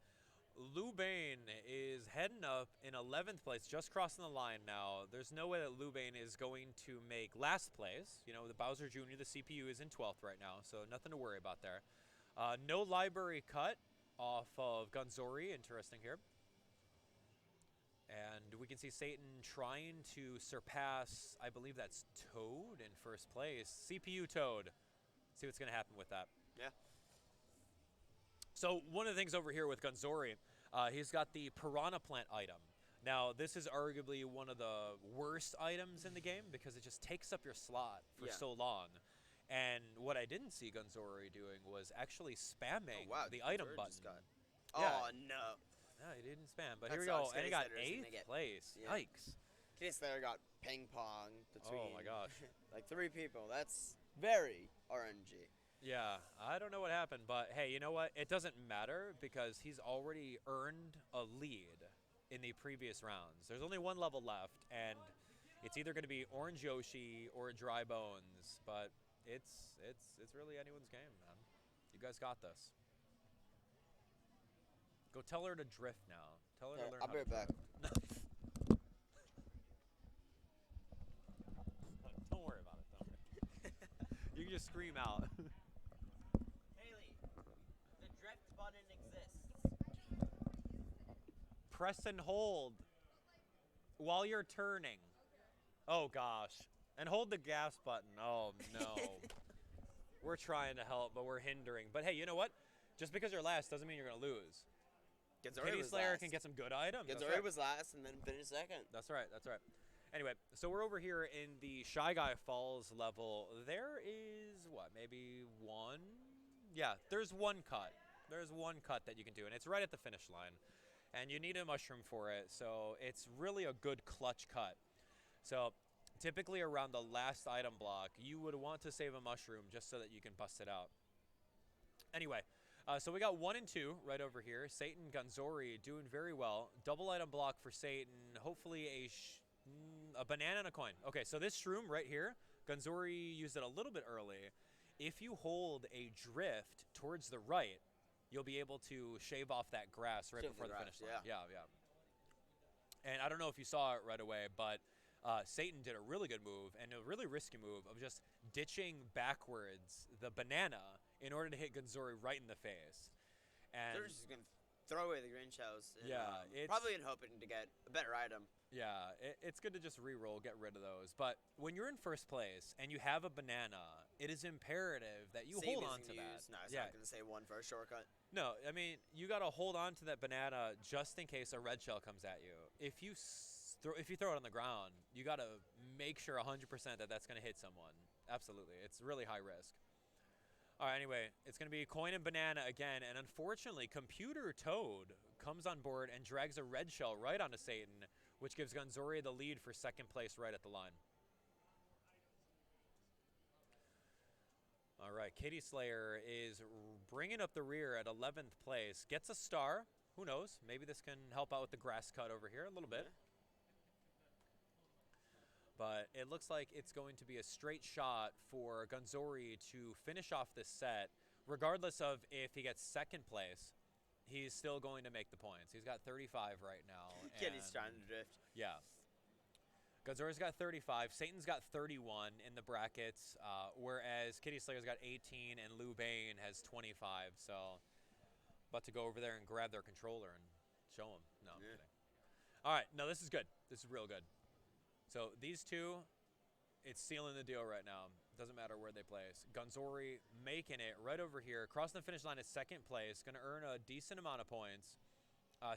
Lubane is heading up in 11th place, just crossing the line now. There's no way that Lubane is going to make last place. You know, the Bowser Jr., the CPU, is in 12th right now, so nothing to worry about there. No library cut off of Gunzori. Interesting here. And we can see Satan trying to surpass, I believe that's Toad in first place. CPU Toad. See what's going to happen with that. Yeah. So one of the things over here with Gunzori, he's got the Piranha Plant item. Now, this is arguably one of the worst items in the game because it just takes up your slot for so long. And what I didn't see Gunzori doing was actually spamming the item button. Yeah. Oh, no. No, he didn't spam, but That here we go. sucks. And he Kitty got Slayer isn't gonna 8th get- place. Yeah. Yikes. Kitty Slayer got ping pong between. Oh, my gosh. like 3 people. That's very RNG. Yeah, I don't know what happened, but hey, you know what? It doesn't matter because he's already earned a lead in the previous rounds. There's only 1 level left, and it's either going to be Orange Yoshi or Dry Bones, but it's really anyone's game, man. You guys got this. Go tell her to drift now. Tell her to learn I'll how be to right back. drift. Don't worry about it, though. You can just scream out. press and hold while you're turning. Oh, gosh. And hold the gas button. Oh, no. We're trying to help, but we're hindering. But, hey, you know what? Just because you're last doesn't mean you're going to lose. Kitty Slayer can get some good items. Genzori was last and then finished second. That's right. That's right. Anyway, so we're over here in the Shy Guy Falls level. There is, what, maybe one? Yeah, there's one cut. There's one cut that you can do, and it's right at the finish line. And you need a mushroom for it, so it's really a good clutch cut. So typically around the last item block, you would want to save a mushroom just so that you can bust it out. Anyway, so we got 1 and 2 right over here. Satan, Gonzori doing very well. Double item block for Satan. Hopefully a banana and a coin. Okay, so this shroom right here, Gonzori used it a little bit early. If you hold a drift towards the right, you'll be able to shave off that grass right before the finish line. Yeah. And I don't know if you saw it right away, but Satan did a really good move and a really risky move of just ditching backwards the banana in order to hit Gonzori right in the face. And they're just going to throw away the green shells. And, yeah. Probably in hoping to get a better item. Yeah, it's good to just re-roll, get rid of those. But when you're in first place and you have a banana, it is imperative that you hold on to that. No, it's not going to say one for a shortcut. No, I mean, you got to hold on to that banana just in case a red shell comes at you. If you throw it on the ground, you got to make sure 100% that that's going to hit someone. Absolutely. It's really high risk. All right, anyway, it's going to be coin and banana again, and unfortunately, Computer Toad comes on board and drags a red shell right onto Satan, which gives Gonzori the lead for second place right at the line. All right, Kitty Slayer is bringing up the rear at 11th place. Gets a star. Who knows? Maybe this can help out with the grass cut over here a little bit. But it looks like it's going to be a straight shot for Gonzori to finish off this set. Regardless of if he gets second place, he's still going to make the points. He's got 35 right now. Kitty's trying to drift. Yeah. Gonzori's got 35. Satan's got 31 in the brackets, whereas Kitty Slayer's got 18 and Lou Bane has 25. So, about to go over there and grab their controller and show them. No, I'm kidding. All right, no, this is good. This is real good. So these two, it's sealing the deal right now. Doesn't matter where they place. Gonzori making it right over here. Crossing the finish line at second place. Going to earn a decent amount of points.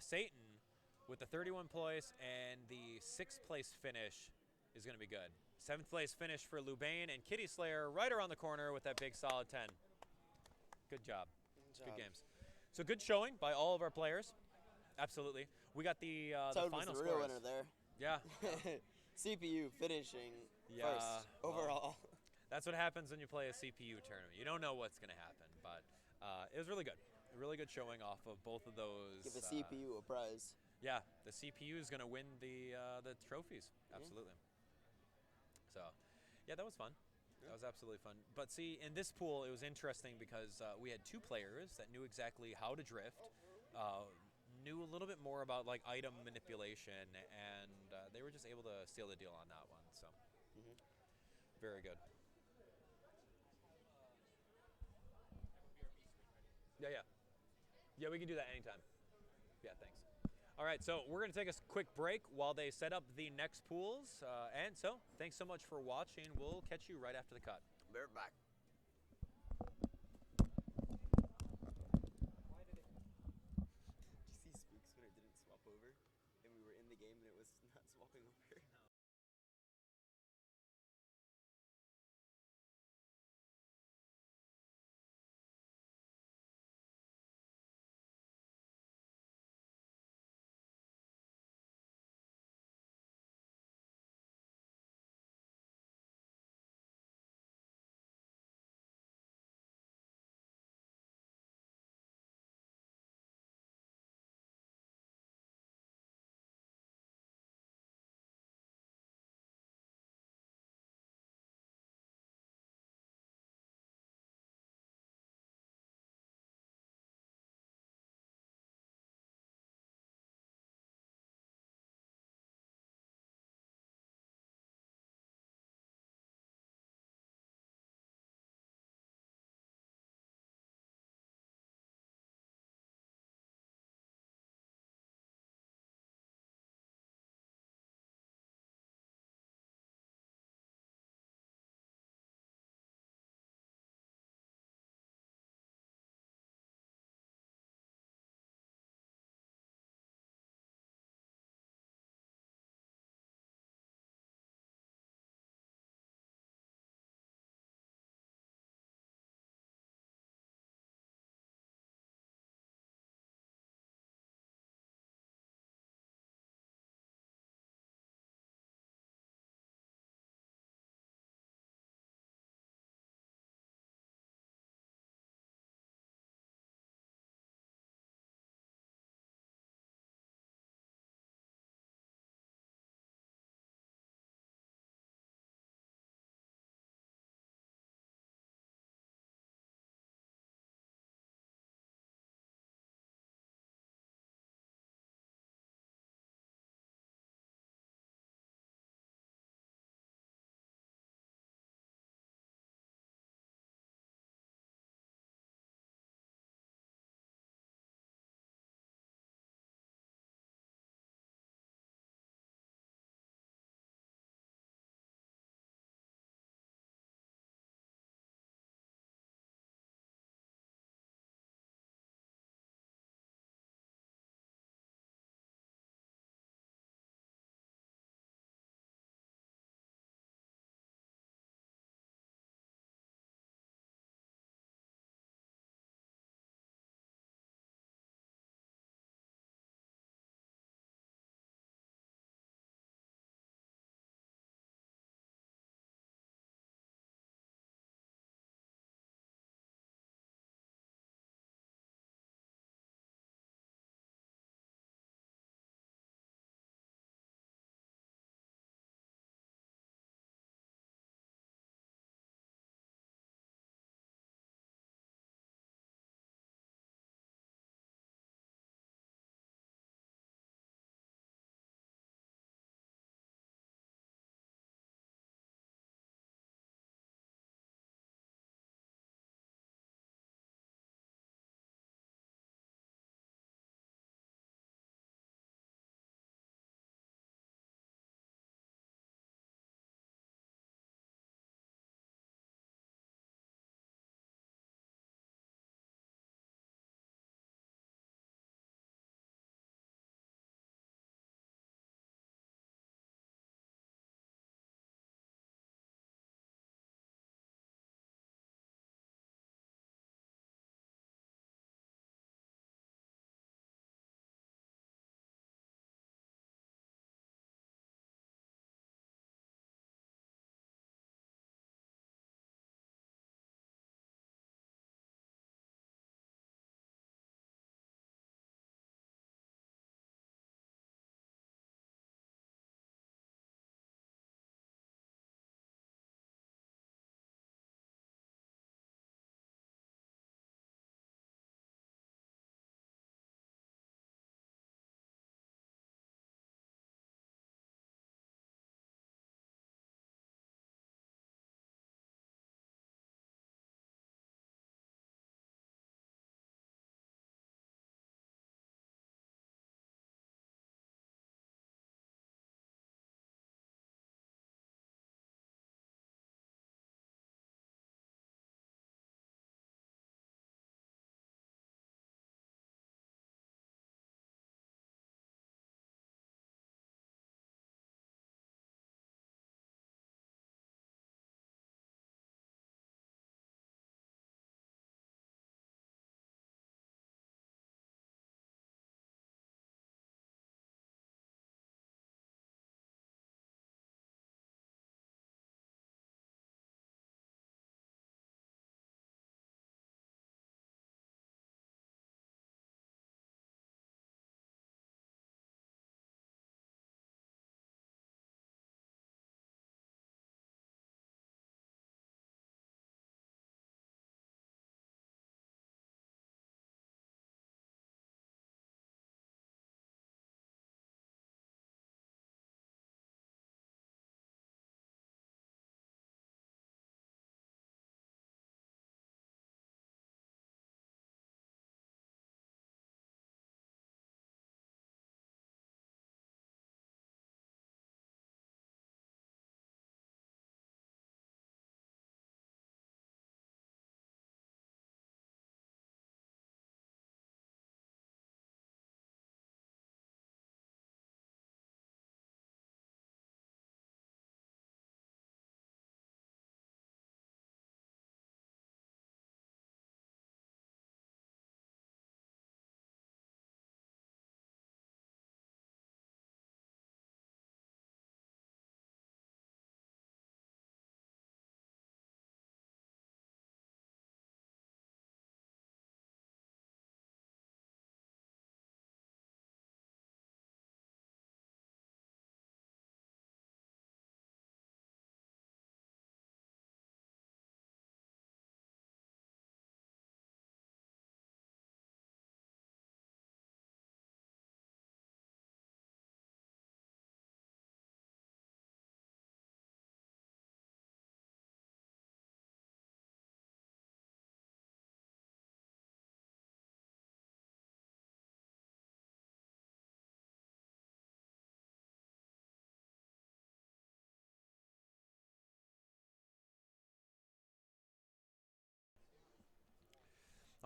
Satan with the 31 place and the 6th place finish is going to be good. 7th place finish for Lubain and Kitty Slayer right around the corner with that big solid 10. Good job. Good games. So good showing by all of our players. Absolutely. We got the final was the real winner there. Yeah. CPU finishing first overall. That's what happens when you play a CPU tournament. You don't know what's going to happen, but it was really good. A really good showing off of both of those. Give the CPU a prize. Yeah, the CPU is going to win the trophies. Absolutely. So, yeah, that was fun. That was absolutely fun. But see, in this pool, it was interesting because we had 2 players that knew exactly how to drift, knew a little bit more about like item manipulation, and they were just able to seal the deal on that one. So, very good. Yeah, we can do that anytime. Yeah, thanks. All right, so we're going to take a quick break while they set up the next pools. And so, thanks so much for watching. We'll catch you right after the cut. Be right back.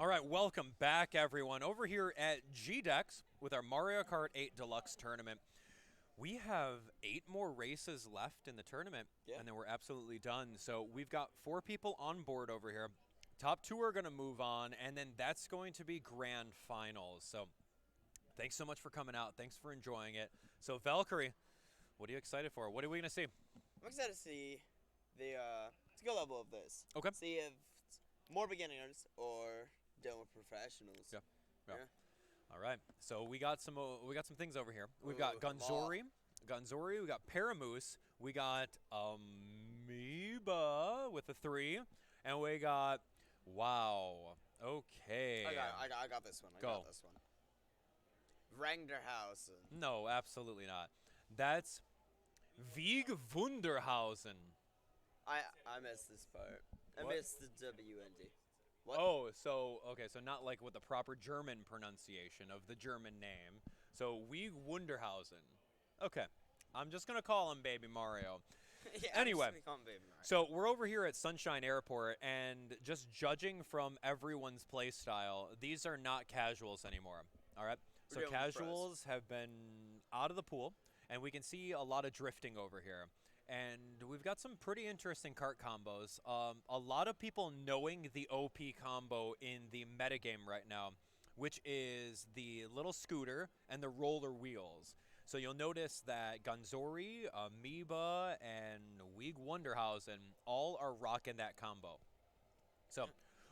All right, welcome back, everyone. Over here at GDEX with our Mario Kart 8 Deluxe tournament. We have 8 more races left in the tournament, and then we're absolutely done. So we've got 4 people on board over here. Top 2 are going to move on, and then that's going to be grand finals. So thanks so much for coming out. Thanks for enjoying it. So Valkyrie, what are you excited for? What are we going to see? I'm excited to see the skill level of this. Okay. See if it's more beginners or done with professionals. Yeah. All right. So we got some things over here. We've got Gunzori, we got Paramoose, we got Amoeba with a 3, and we got Okay. I got this one. I got this one. Rangerhausen. No, absolutely not. That's Wieg Wunderhausen. I missed this part. I missed the WND. What? Oh, so not like with the proper German pronunciation of the German name. So Wieg Wunderhausen. Okay, I'm just gonna call him Baby Mario. Yeah, anyway, I'm just gonna call him Baby Mario. So we're over here at Sunshine Airport, and just judging from everyone's play style, these are not casuals anymore. All right, so casuals have been out of the pool, and we can see a lot of drifting over here. And we've got some pretty interesting kart combos. A lot of people knowing the OP combo in the metagame right now, which is the little scooter and the roller wheels. So you'll notice that Gunzori, Amoeba, and Wieg Wunderhausen all are rocking that combo. So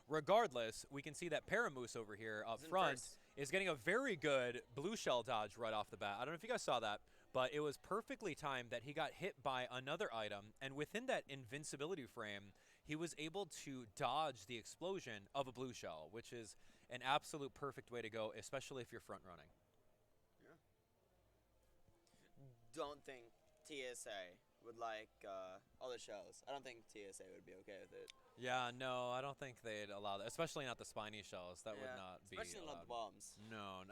regardless, we can see that Paramoose over here up front is getting a very good blue shell dodge right off the bat. I don't know if you guys saw that, but it was perfectly timed that he got hit by another item, and within that invincibility frame, he was able to dodge the explosion of a blue shell, which is an absolute perfect way to go, especially if you're front running. Yeah. Don't think TSA would like other shells. I don't think TSA would be okay with it. Yeah, no, I don't think they'd allow that, especially not the spiny shells. That would not be especially not the bombs. No,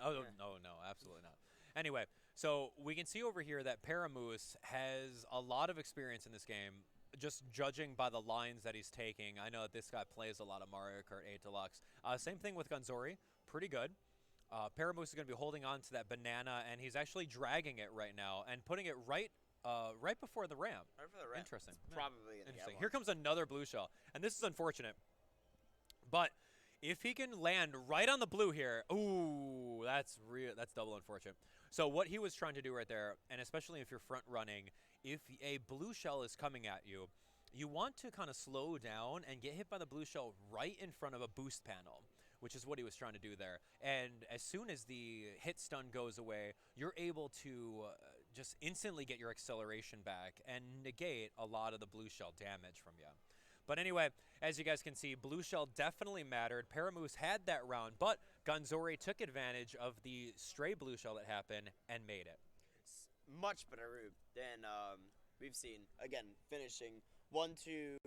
absolutely not. Anyway, so we can see over here that Paramoose has a lot of experience in this game, just judging by the lines that he's taking. I know that this guy plays a lot of Mario Kart 8 Deluxe. Same thing with Gunzori, pretty good. Paramoose is going to be holding on to that banana, and he's actually dragging it right now and putting it right before the ramp. Right before the ramp. Interesting. It's probably interesting. Here comes another blue shell, and this is unfortunate. But if he can land right on the blue here, ooh, that's double unfortunate. So what he was trying to do right there, and especially if you're front running, if a blue shell is coming at you, you want to kind of slow down and get hit by the blue shell right in front of a boost panel, which is what he was trying to do there. And as soon as the hit stun goes away, you're able to just instantly get your acceleration back and negate a lot of the blue shell damage from you. But anyway, as you guys can see, blue shell definitely mattered. Paramoose had that round, but Gunzori took advantage of the stray blue shell that happened and made it. It's much better route than we've seen. Again, finishing 1, 2,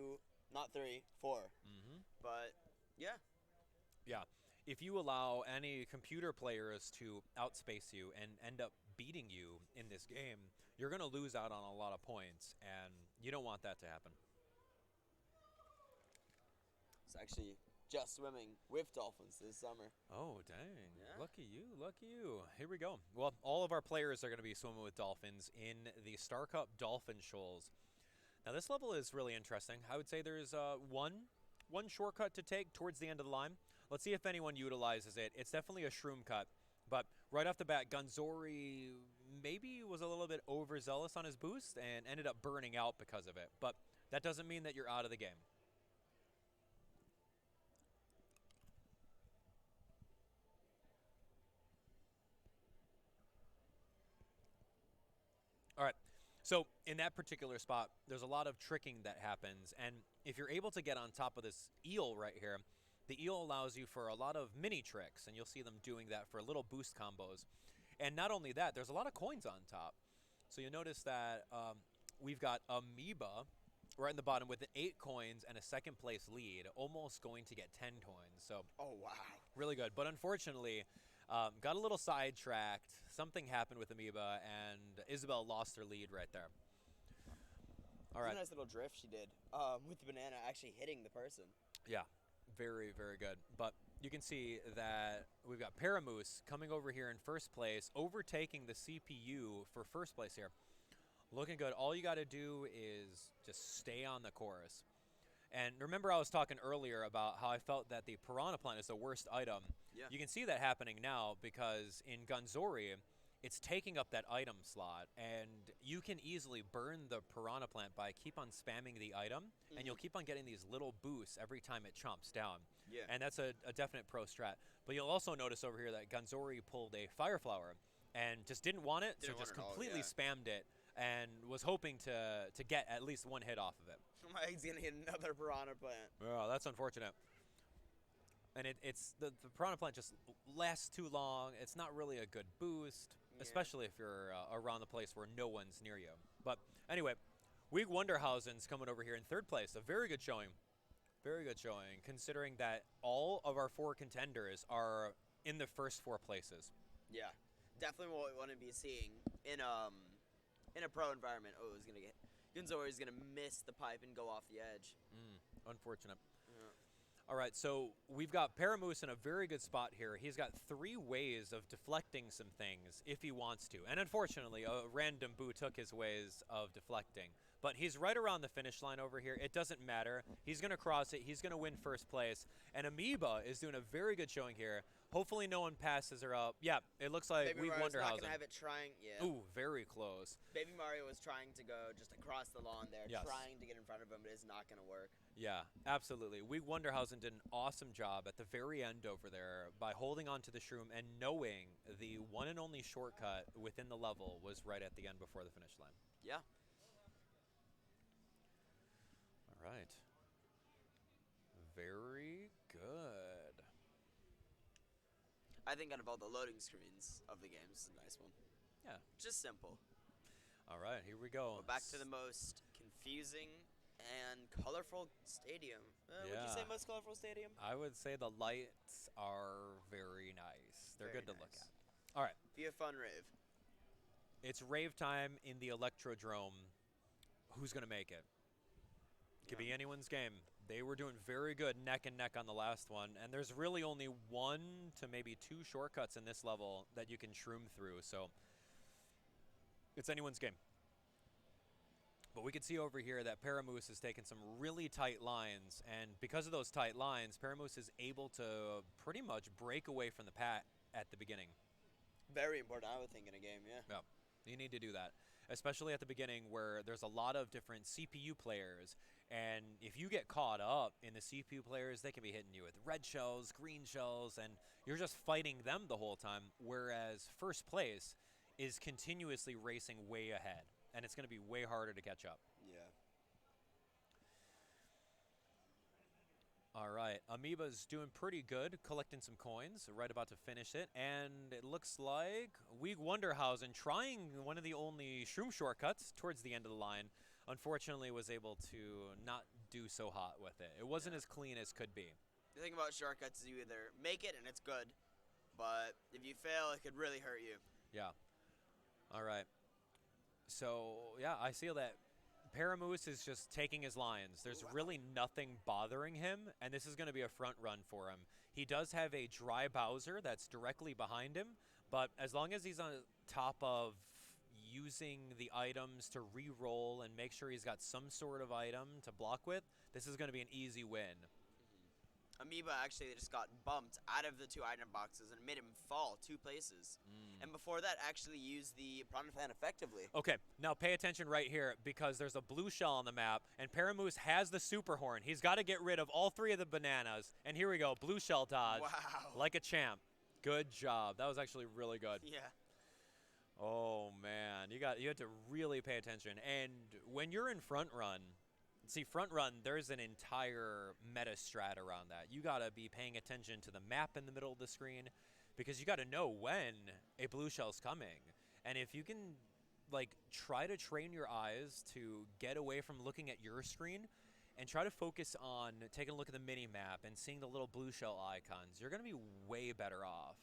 not 3, 4. Mm-hmm. But yeah. Yeah. If you allow any computer players to outspace you and end up beating you in this game, you're going to lose out on a lot of points, and you don't want that to happen. It's actually just swimming with dolphins this summer. Oh, dang. Yeah. Lucky you, lucky you. Here we go. Well, all of our players are going to be swimming with dolphins in the Star Cup Dolphin Shoals. Now, this level is really interesting. I would say there's one shortcut to take towards the end of the line. Let's see if anyone utilizes it. It's definitely a shroom cut. But right off the bat, Gunzori maybe was a little bit overzealous on his boost and ended up burning out because of it. But that doesn't mean that you're out of the game. All right, so in that particular spot, there's a lot of tricking that happens, and if you're able to get on top of this eel right here, the eel allows you for a lot of mini tricks, and you'll see them doing that for little boost combos. And not only that, there's a lot of coins on top. So you'll notice that we've got Amoeba right in the bottom with 8 coins and a second place lead, almost going to get 10 coins. So, oh, wow. Really good. But unfortunately, got a little sidetracked. Something happened with Amoeba, and Isabel lost her lead right there. All right. A nice little drift she did with the banana actually hitting the person. Yeah, very, very good. But you can see that we've got Paramoose coming over here in first place, overtaking the CPU for first place here. Looking good. All you got to do is just stay on the course. And remember I was talking earlier about how I felt that the Piranha Plant is the worst item. Yeah. You can see that happening now because in Gunzori, it's taking up that item slot, and you can easily burn the Piranha Plant by keep on spamming the item, and you'll keep on getting these little boosts every time it chomps down. Yeah. And that's a definite pro strat. But you'll also notice over here that Gunzori pulled a Fire Flower and just didn't want it, so just completely spammed it and was hoping to get at least one hit off of it. He's going to hit another Piranha Plant. Oh, that's unfortunate. And it's the Piranha Plant just lasts too long. It's not really a good boost, especially if you're around the place where no one's near you. But anyway, Weeg Wonderhausen's coming over here in third place. A very good showing. Very good showing, considering that all of our 4 contenders are in the first 4 places. Yeah, definitely what we want to be seeing in a pro environment. Oh, he's gonna get Gunzori's gonna miss the pipe and go off the edge. Unfortunate. All right, so we've got Paramoose in a very good spot here. He's got 3 ways of deflecting some things if he wants to. And unfortunately, a random Boo took his ways of deflecting. But he's right around the finish line over here. It doesn't matter. He's going to cross it. He's going to win first place. And Amoeba is doing a very good showing here. Hopefully no one passes her up. Yeah, it looks like Weeg Wonderhausen. Not gonna have it trying. Yeah. Ooh, very close. Baby Mario was trying to go just across the lawn there, yes, trying to get in front of him, but it's not going to work. Yeah, absolutely. Weeg Wonderhausen did an awesome job at the very end over there by holding on to the shroom and knowing the one and only shortcut within the level was right at the end before the finish line. Yeah. All right. Very good. I think out of all the loading screens of the game, this is a nice one. Yeah. Just simple. All right, here we go. Well, back to the most confusing and colorful stadium. Would you say most colorful stadium? I would say the lights are very nice. They're very good to nice. look at. All right. Be a fun rave. It's rave time in the Electrodrome. Who's going to make it? Could be anyone's game. They were doing very good neck and neck on the last one, and there's really only 1 to maybe 2 shortcuts in this level that you can shroom through, so it's anyone's game. But we can see over here that Paramoose has taken some really tight lines, and because of those tight lines, Paramoose is able to pretty much break away from the pack at the beginning. Very important, I would think, in a game, yeah. Yeah, you need to do that, especially at the beginning where there's a lot of different CPU players, and if you get caught up in the CPU players, they can be hitting you with red shells, green shells, and you're just fighting them the whole time, whereas first place is continuously racing way ahead, and it's going to be way harder to catch up. Yeah. All right, Amoeba's doing pretty good, collecting some coins, right about to finish it, and it looks like Weeg Wonderhausen trying one of the only shroom shortcuts towards the end of the line, unfortunately was able to not do so hot with it. It wasn't as clean as could be. The thing about shortcuts is you either make it and it's good, but if you fail, it could really hurt you. Yeah. All right. So, yeah, I see that Paramoose is just taking his lines. There's really nothing bothering him, and this is going to be a front run for him. He does have a dry Bowser that's directly behind him, but as long as he's on top of using the items to re-roll and make sure he's got some sort of item to block with, this is going to be an easy win. Amoeba actually just got bumped out of the 2 item boxes and made him fall 2 places. And before that, actually used the Piranha Plant effectively. Okay, now pay attention right here because there's a blue shell on the map, and Paramoose has the Super Horn. He's got to get rid of all 3 of the bananas. And here we go, blue shell dodge. Wow. Like a champ. Good job. That was actually really good. Yeah. Oh, man. You had to really pay attention. And when you're in front run, see, front run, there's an entire meta strat around that. You got to be paying attention to the map in the middle of the screen because you got to know when a blue shell's coming. And if you can, like, try to train your eyes to get away from looking at your screen and try to focus on taking a look at the mini map and seeing the little blue shell icons, you're going to be way better off.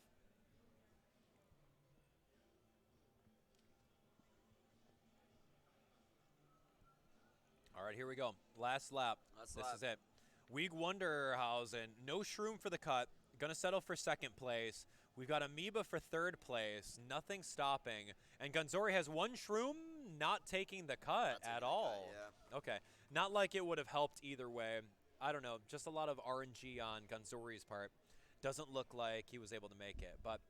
All right, here we go. Last lap. This is it. Weeg Wonderhausen, no shroom for the cut. Gonna settle for second place. We've got Amoeba for third place. Nothing stopping. And Gunzori has one shroom not taking the cut at all. Okay. Not like it would have helped either way. I don't know. Just a lot of RNG on Gunzori's part. Doesn't look like he was able to make it. But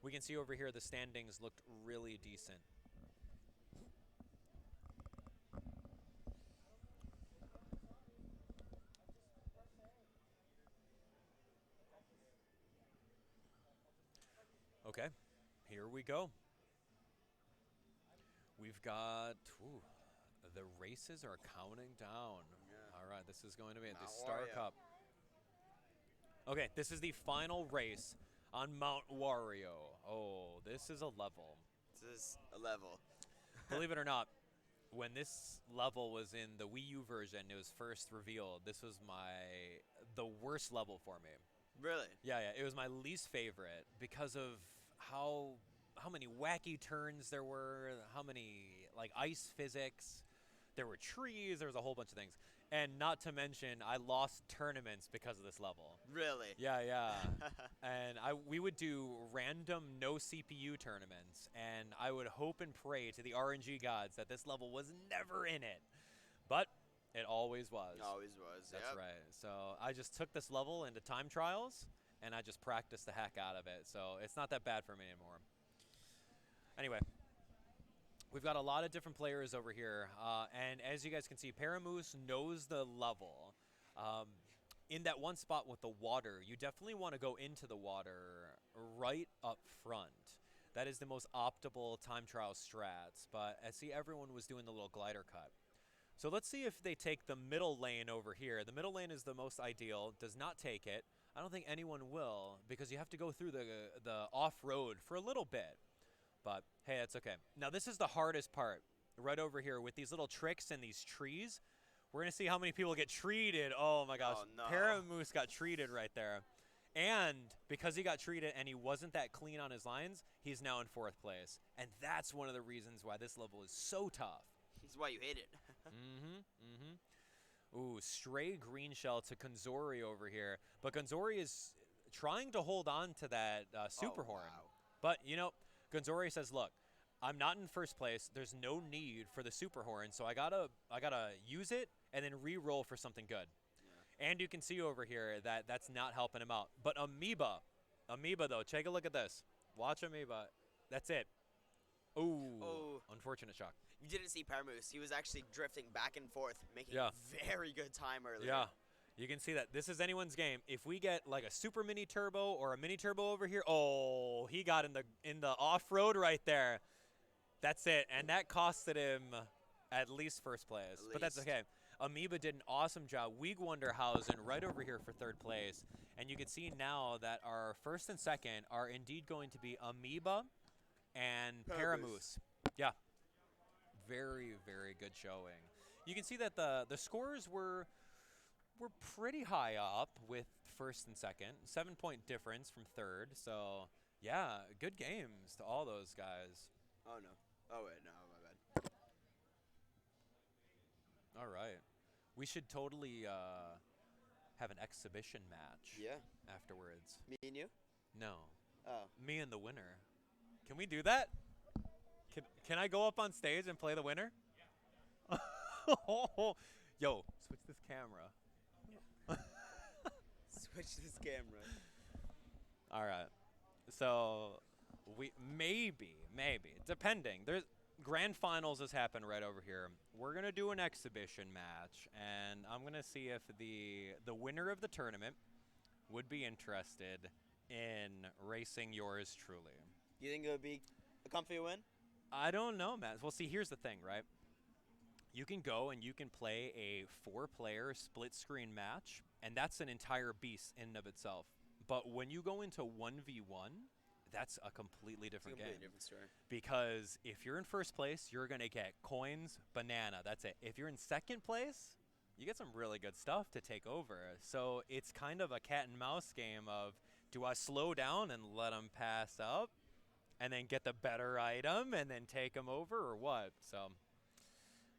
we can see over here the standings looked really decent. Okay, here we go. We've got, the races are counting down. Yeah. All right, this is going to be the Star Cup. Okay, this is the final race on Mount Wario. Oh, this is a level. This is a level. Believe it or not, when this level was in the Wii U version, it was first revealed. This was the worst level for me. Really? Yeah, it was my least favorite because of how many wacky turns there were, how many like ice physics. There were trees, there was a whole bunch of things. And not to mention, I lost tournaments because of this level. Really? Yeah. And we would do random no CPU tournaments, and I would hope and pray to the RNG gods that this level was never in it. But it always was. Always was, That's right. So I just took this level into time trials, and I just practiced the heck out of it. So it's not that bad for me anymore. Anyway, we've got a lot of different players over here. And as you guys can see, Paramoose knows the level. In that one spot with the water, you definitely want to go into the water right up front. That is the most optimal time trial strats. But I see everyone was doing the little glider cut. So let's see if they take the middle lane over here. The middle lane is the most ideal. Does not take it. I don't think anyone will because you have to go through the off-road for a little bit. But hey, that's okay. Now this is the hardest part. Right over here with these little tricks and these trees. We're going to see how many people get treated. Oh my gosh. Oh, no. Paramoose got treated right there. And because he got treated and he wasn't that clean on his lines, he's now in 4th place. And that's one of the reasons why this level is so tough. That's why you hate it. Ooh, stray green shell to Gunzori over here. But Gunzori is trying to hold on to that super horn. Wow. But, you know, Gunzori says, look, I'm not in 1st place. There's no need for the super horn, so I gotta use it and then re-roll for something good. Yeah. And you can see over here that that's not helping him out. But Amoeba though, take a look at this. Watch Amoeba. That's it. Ooh, unfortunate shock. You didn't see Paramoose. He was actually drifting back and forth, making very good time earlier. Yeah, you can see that. This is anyone's game. If we get like a super mini turbo or a mini turbo over here, oh, he got in the off-road right there. That's it, and that costed him at least 1st place. But that's okay. Amoeba did an awesome job. Weeg Wonderhausen right over here for 3rd place. And you can see now that our 1st and 2nd are indeed going to be Amoeba and Paramoose. Yeah. Very, very good showing. You can see that the scores were pretty high up with 1st and 2nd. 7-point difference from 3rd. So, yeah, good games to all those guys. Oh, no. Oh, wait, no, my bad. All right. We should totally have an exhibition match afterwards. Me and you? No. Oh. Me and the winner. Can we do that? Can I go up on stage and play the winner? Yeah. Yo, switch this camera. Switch this camera. All right. So we maybe, depending. There's grand finals has happened right over here. We're gonna do an exhibition match, and I'm gonna see if the winner of the tournament would be interested in racing yours truly. You think it would be a comfy win? I don't know, Matt. Well, see, here's the thing, right? You can go and you can play a 4-player split-screen match, and that's an entire beast in and of itself. But when you go into 1v1, that's a completely different game. Different story. Because if you're in 1st place, you're going to get coins, banana. That's it. If you're in 2nd place, you get some really good stuff to take over. So it's kind of a cat and mouse game of, do I slow down and let them pass up and then get the better item and then take them over, or what? So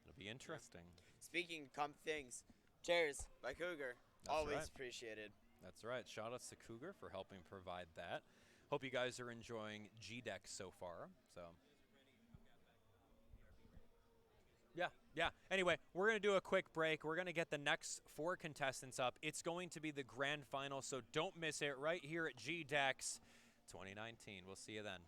it'll be interesting. Speaking of things, cheers by Cougar. That's always right. appreciated. That's right. Shout outs to Cougar for helping provide that. Hope you guys are enjoying GDEX so far. So. Yeah. Anyway, we're going to do a quick break. We're going to get the next 4 contestants up. It's going to be the grand final, so don't miss it right here at GDEX 2019. We'll see you then.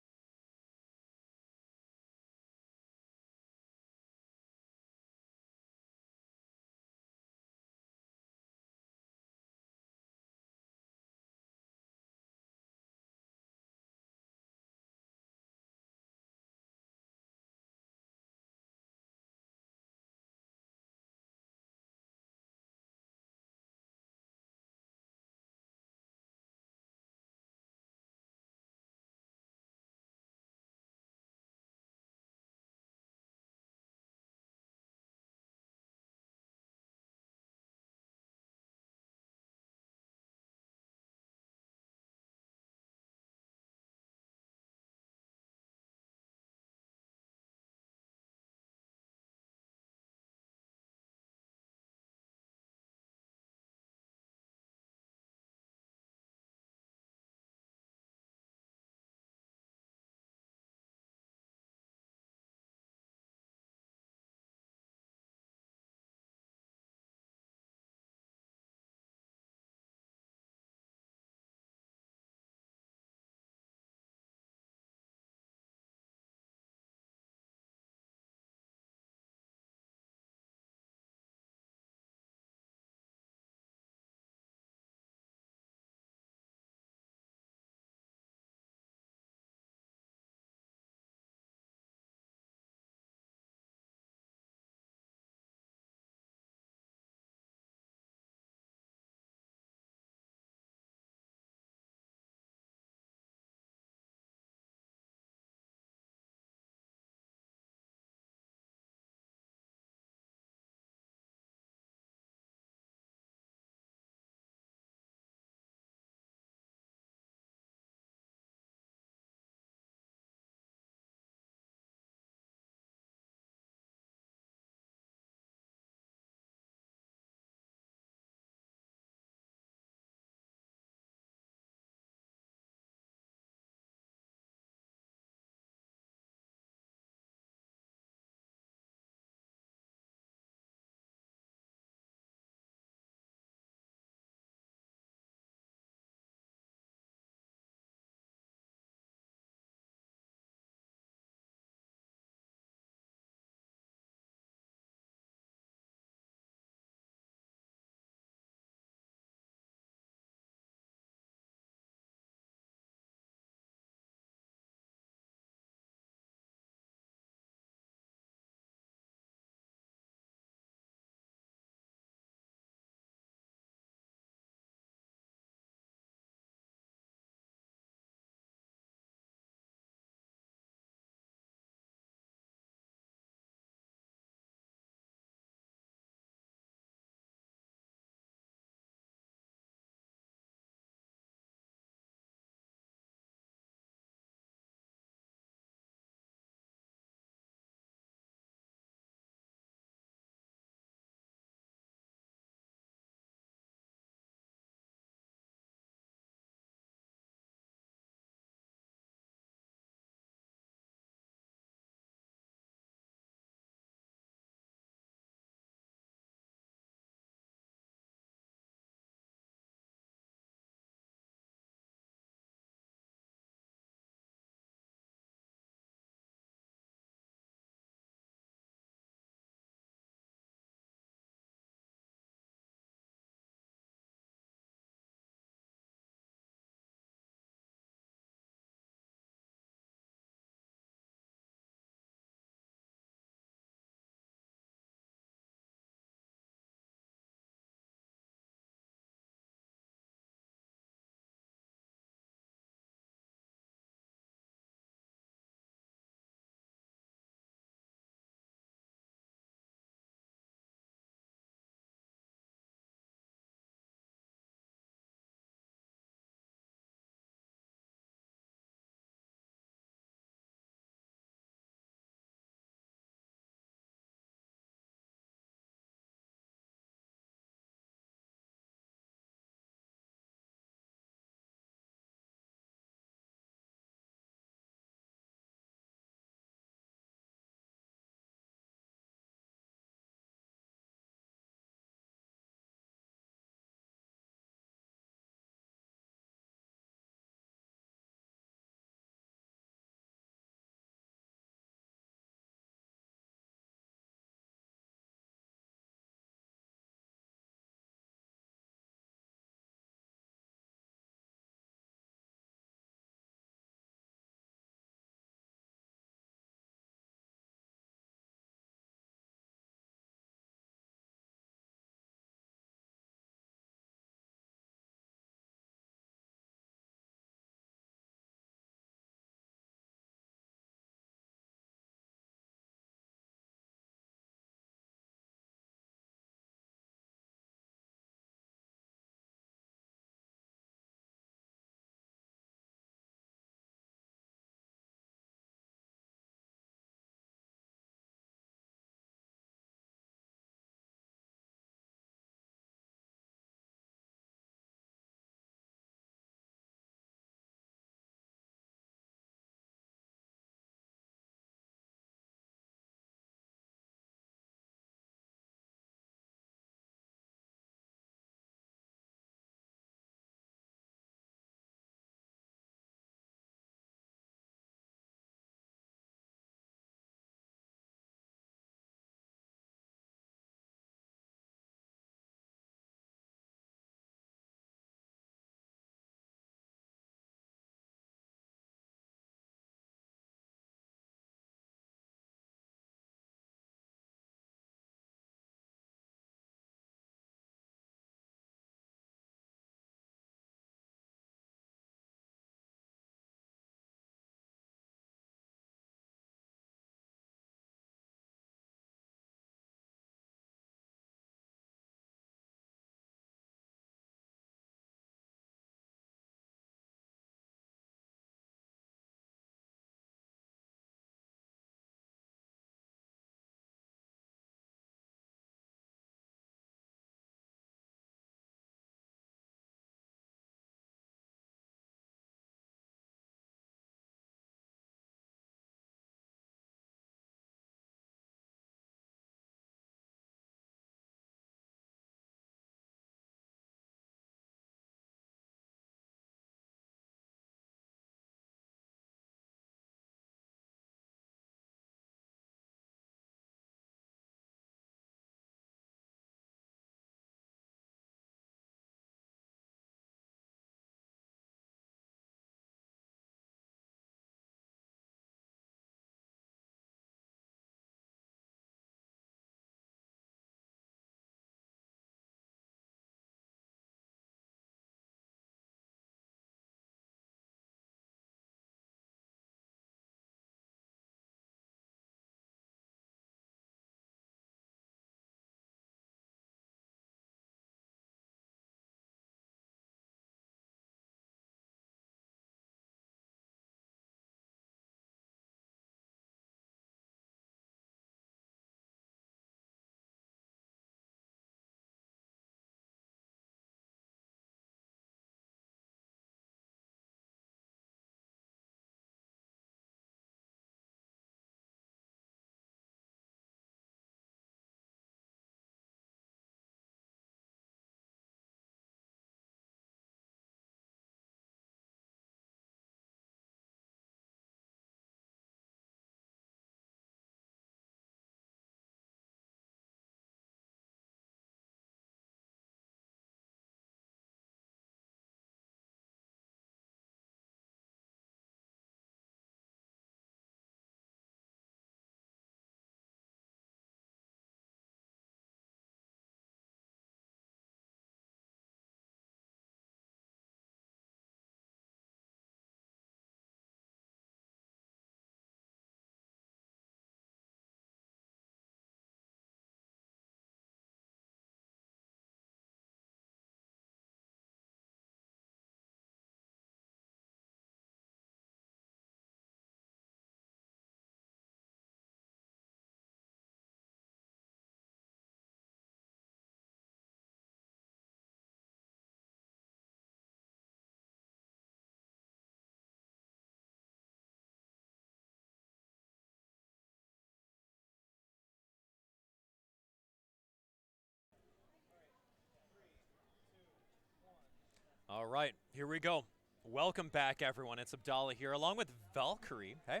All right, here we go. Welcome back, everyone. It's Abdallah here, along with Valkyrie. Hey.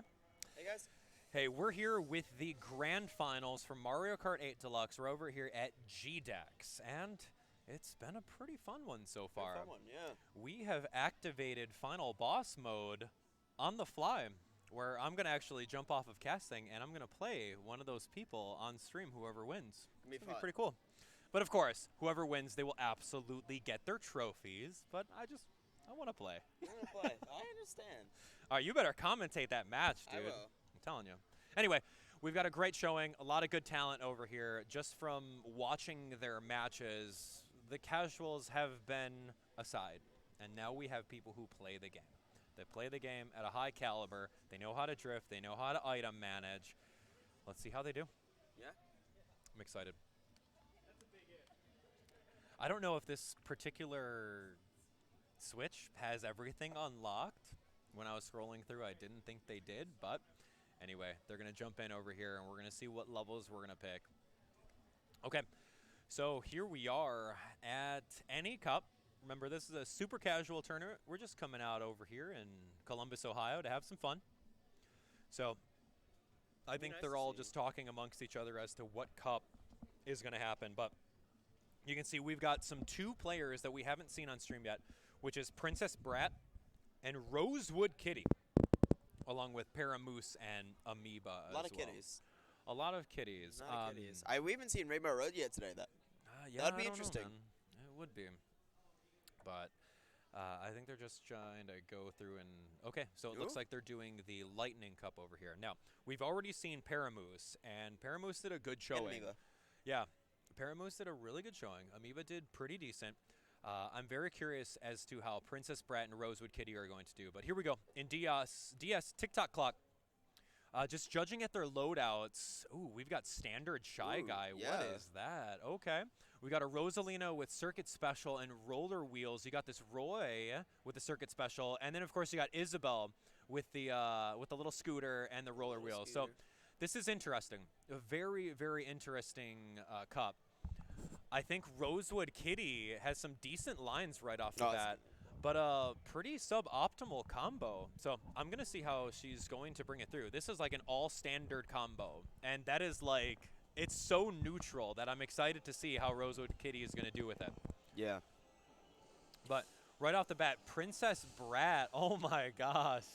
Hey, guys. Hey, we're here with the grand finals for Mario Kart 8 Deluxe. We're over here at GDEX, and it's been a pretty fun one so far. Fun one, yeah. We have activated Final Boss mode on the fly, where I'm going to actually jump off of casting, and I'm going to play one of those people on stream, whoever wins. It's gonna be pretty cool. But of course, whoever wins, they will absolutely get their trophies. But I want to play. You want to play? I understand. All right, you better commentate that match, dude. I will. I'm telling you. Anyway, we've got a great showing, a lot of good talent over here. Just from watching their matches, the casuals have been aside. And now we have people who play the game. They play the game at a high caliber. They know how to drift. They know how to item manage. Let's see how they do. Yeah. I'm excited. I don't know if this particular Switch has everything unlocked. When I was scrolling through, I didn't think they did, but anyway, they're going to jump in over here, and we're going to see what levels we're going to pick. Okay, so here we are at Any Cup. Remember, this is a super casual tournament. We're just coming out over here in Columbus, Ohio to have some fun. So I think they're all just talking amongst each other as to what cup is going to happen, but you can see we've got some 2 players that we haven't seen on stream yet, which is Princess Brat and Rosewood Kitty, along with Paramoose and Amoeba as well. A lot of kitties. A lot of kitties. We haven't seen Rainbow Road yet today. Yeah, that'd be interesting. It would be. But I think they're just trying to go through and... Okay, so it looks like they're doing the Lightning Cup over here. Now, we've already seen Paramoose, and Paramoose did a good showing. And Amoeba. Yeah. Paramoose did a really good showing. Amoeba did pretty decent. I'm very curious as to how Princess Brat and Rosewood Kitty are going to do. But here we go. In DS TikTok clock. Just judging at their loadouts. Ooh, we've got standard Shy Guy. Yeah. What is that? Okay. We got a Rosalina with Circuit Special and Roller Wheels. You got this Roy with the Circuit Special. And then, of course, you got Isabel with the little scooter and the roller wheels. So this is interesting. A very, very interesting cup. I think Rosewood Kitty has some decent lines right off the bat, but a pretty suboptimal combo. So I'm going to see how she's going to bring it through. This is like an all-standard combo, and that is like, it's so neutral that I'm excited to see how Rosewood Kitty is going to do with it. Yeah. But right off the bat, Princess Brat, oh my gosh.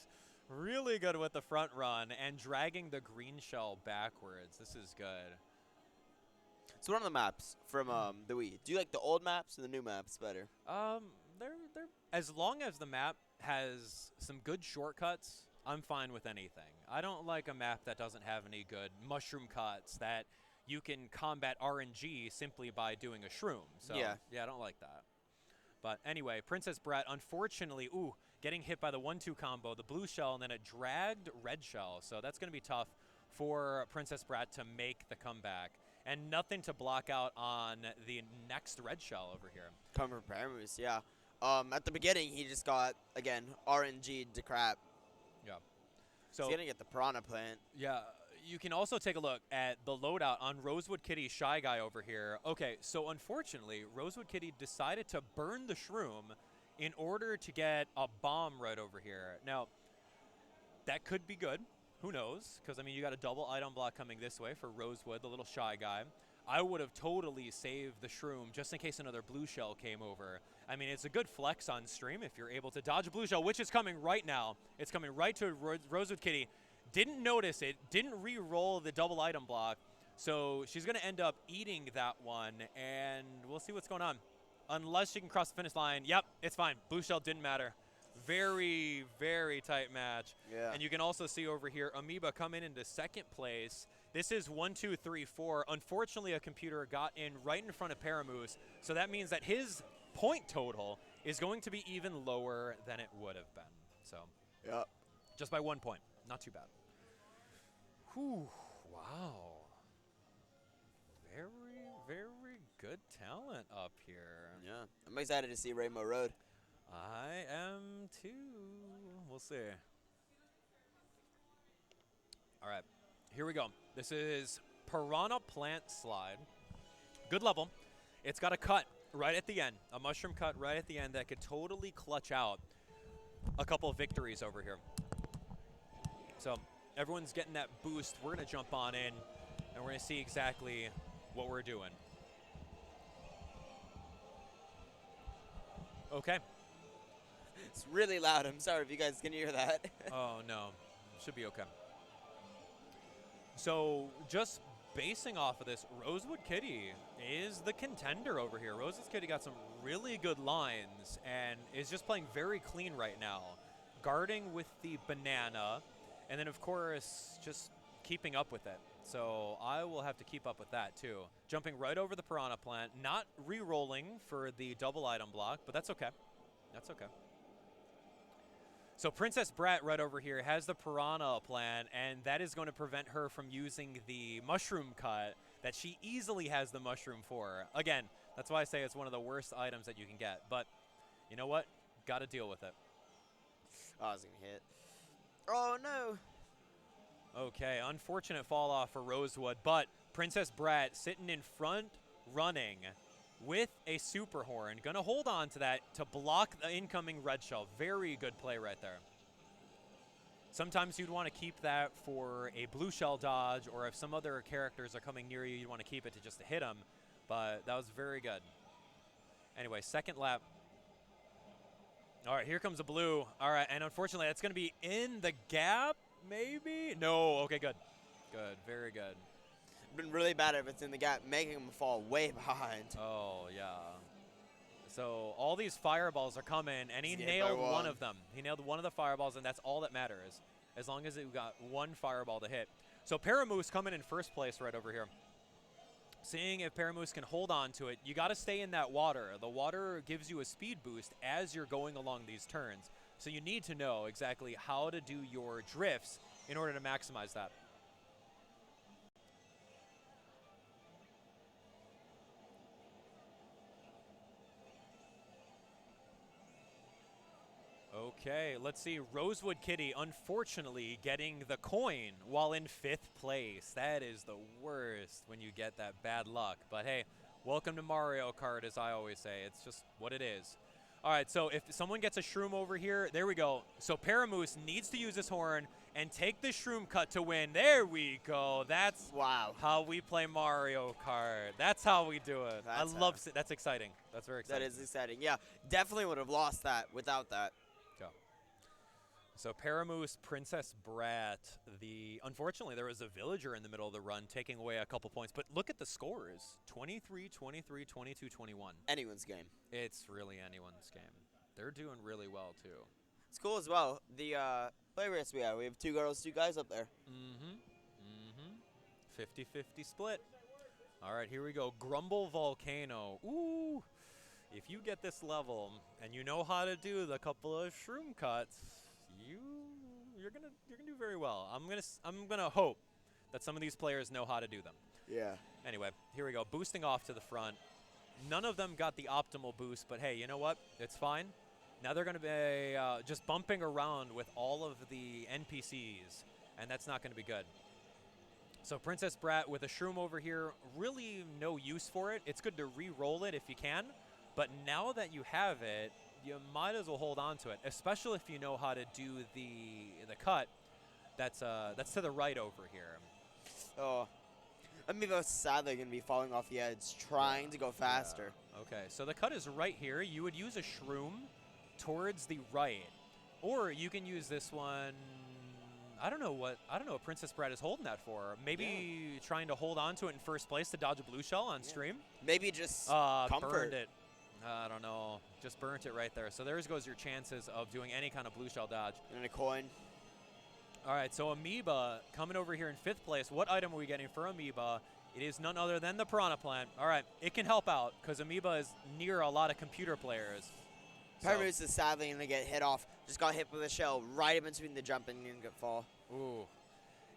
Really good with the front run and dragging the green shell backwards. This is good. So what are the maps from the Wii? Do you like the old maps or the new maps better? They're as long as the map has some good shortcuts, I'm fine with anything. I don't like a map that doesn't have any good mushroom cuts that you can combat RNG simply by doing a shroom. So yeah, I don't like that. But anyway, Princess Brat, unfortunately, getting hit by the 1-2 combo, the blue shell, and then a dragged red shell. So that's going to be tough for Princess Brat to make the comeback. And nothing to block out on the next red shell over here. Coming from Paramoose, yeah. At the beginning, he just got, again, RNG'd to crap. Yeah. So he's going to get the Piranha Plant. Yeah. You can also take a look at the loadout on Rosewood Kitty's Shy Guy over here. Okay, so unfortunately, Rosewood Kitty decided to burn the shroom in order to get a bomb right over here. Now, that could be good. Who knows? Because, I mean, you got a double item block coming this way for Rosewood, the little Shy Guy. I would have totally saved the shroom just in case another blue shell came over. I mean, it's a good flex on stream if you're able to dodge a blue shell, which is coming right now. It's coming right to Rosewood Kitty. Didn't notice it, didn't re-roll the double item block, so she's going to end up eating that one, and we'll see what's going on. Unless she can cross the finish line. Yep, it's fine. Blue shell didn't matter. Very, very tight match. Yeah. And you can also see over here, Amoeba coming into second place. This is 1, 2, 3, 4. Unfortunately, a computer got in right in front of Paramoose, so that means that his point total is going to be even lower than it would have been. So, yep. Just by 1 point. Not too bad. Whew. Wow. Very, very good talent up here. Yeah. I'm excited to see Rainbow Road. I am too. We'll see. All right. Here we go. This is Piranha Plant Slide. Good level. It's got a cut. right at the end. A mushroom cut right at the end that could totally clutch out a couple of victories over here. So everyone's getting that boost. We're going to jump on in, and we're going to see exactly what we're doing. Okay. It's really loud. I'm sorry if you guys can hear that. Oh, no. Should be okay. So just basing off of this, Rosewood Kitty is the contender over here. Rosewood Kitty got some really good lines and is just playing very clean right now. Guarding with the banana, and then, of course, just keeping up with it. So I will have to keep up with that, too. Jumping right over the Piranha Plant, not re-rolling for the double item block, but that's okay. That's okay. So Princess Brat right over here has the Piranha Plant, and that is going to prevent her from using the Mushroom Cut that she easily has the Mushroom for. Again, that's why I say it's one of the worst items that you can get. But you know what? Got to deal with it. Oh, I was going to hit. Oh, no. Okay, unfortunate fall off for Rosewood, but Princess Brat sitting in front, running with a Super Horn. Gonna hold on to that to block the incoming red shell. Very good play right there. Sometimes you'd want to keep that for a blue shell dodge, or if some other characters are coming near you, you'd want to keep it to just to hit them. But that was very good. Anyway, second lap. All right, here comes a blue. All right, and unfortunately, that's going to be in the gap, maybe? No, okay, good. Good, very good. Been really bad if it's in the gap, making them fall way behind. Oh, yeah. So all these fireballs are coming, and he nailed one of them. He nailed one of the fireballs, and that's all that matters, as long as it got one fireball to hit. So Paramoose coming in first place right over here. Seeing if Paramoose can hold on to it. You got to stay in that water. The water gives you a speed boost as you're going along these turns. So you need to know exactly how to do your drifts in order to maximize that. Okay, let's see. Rosewood Kitty, unfortunately, getting the coin while in 5th place. That is the worst when you get that bad luck. But hey, welcome to Mario Kart, as I always say. It's just what it is. All right, so if someone gets a shroom over here, there we go. So Paramoose needs to use his horn and take the shroom cut to win. There we go. That's how we play Mario Kart. That's how we do it. I love it. That's exciting. That's very exciting. That is exciting. Yeah, definitely would have lost that without that. So Paramoose, Princess Brat, unfortunately there was a villager in the middle of the run taking away a couple points, but look at the scores, 23, 23, 22, 21. Anyone's game. It's really anyone's game. They're doing really well too. It's cool as well. The play race we have 2 girls, 2 guys up there. 50-50 split. All right, here we go. Grumble Volcano. Ooh, if you get this level and you know how to do the couple of shroom cuts, you're gonna do very well. I'm gonna hope that some of these players know how to do them. Yeah. Anyway, here we go. Boosting off to the front. None of them got the optimal boost, but hey, you know what? It's fine. Now they're gonna be just bumping around with all of the NPCs, and that's not gonna be good. So Princess Brat with a shroom over here, really no use for it. It's good to re-roll it if you can, but now that you have it, you might as well hold on to it, especially if you know how to do the cut. That's to the right over here. Oh, Amiibo's sadly going to be falling off the edge, trying to go faster. Yeah. Okay, so the cut is right here. You would use a shroom towards the right, or you can use this one. I don't know what Princess Brat is holding that for. Maybe trying to hold on to it in first place to dodge a blue shell on stream. Maybe just comfort. Burned it. I don't know. Just burnt it right there. So there goes your chances of doing any kind of blue shell dodge. And a coin. All right, so Amoeba coming over here in 5th place. What item are we getting for Amoeba? It is none other than the Piranha Plant. All right, it can help out because Amoeba is near a lot of computer players. Paramoose is sadly going to get hit off. Just got hit with a shell right in between the jump and get fall. Ooh.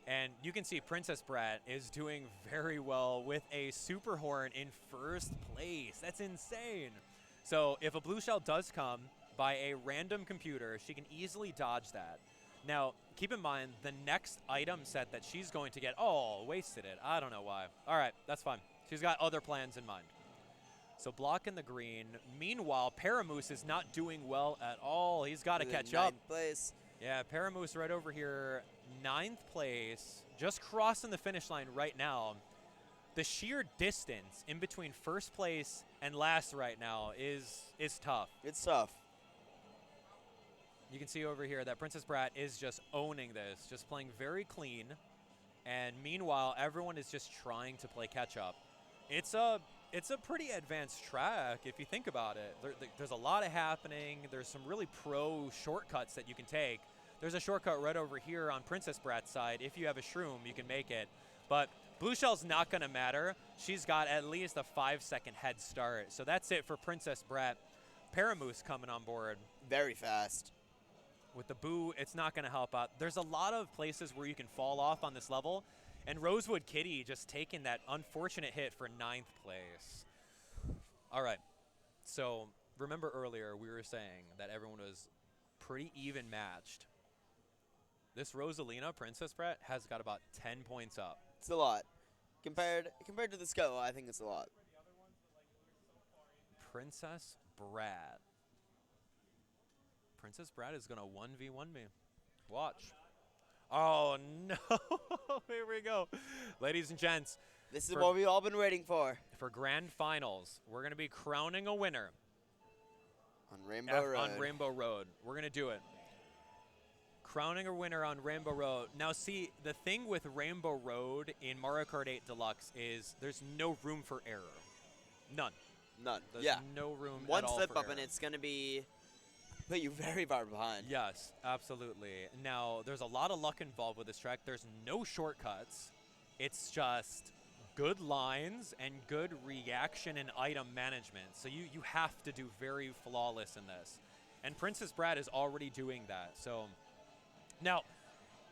And you can see Princess Brat is doing very well with a Super Horn in 1st place. That's insane. So if a blue shell does come by a random computer, she can easily dodge that. Now, keep in mind, the next item set that she's going to get, wasted it. I don't know why. All right, that's fine. She's got other plans in mind. So blocking the green. Meanwhile, Paramoose is not doing well at all. He's got to catch up. 9th place. Yeah, Paramoose right over here, 9th place, just crossing the finish line right now. The sheer distance in between first place and last right now is tough. It's tough. You can see over here that Princess Brat is just owning this, just playing very clean. And meanwhile, everyone is just trying to play catch up. It's a pretty advanced track if you think about it. There's a lot of happening. There's some really pro shortcuts that you can take. There's a shortcut right over here on Princess Brat's side. If you have a shroom, you can make it. But Blue Shell's not going to matter. She's got at least a 5-second head start. So that's it for Princess Brat. Paramoose coming on board. Very fast. With the Boo, it's not going to help out. There's a lot of places where you can fall off on this level. And Rosewood Kitty just taking that unfortunate hit for 9th place. All right. So remember earlier we were saying that everyone was pretty even matched. This Rosalina Princess Brat has got about 10 points up. It's a lot. Compared to the Sco, I think it's a lot. Princess Brat. Princess Brat is going to 1v1 me. Watch. Oh, no. Here we go. Ladies and gents. This is what we've all been waiting for. For grand finals, we're going to be crowning a winner. On Rainbow Road. On Rainbow Road. We're going to do it. Crowning a winner on Rainbow Road. Now, see, the thing with Rainbow Road in Mario Kart 8 Deluxe is there's no room for error. None. There's no room at all One slip for up error. and it's going to be put you very far behind. Yes, absolutely. Now, there's a lot of luck involved with this track. There's no shortcuts. It's just good lines and good reaction and item management. So you have to do very flawless in this. And Princess Brat is already doing that. So now,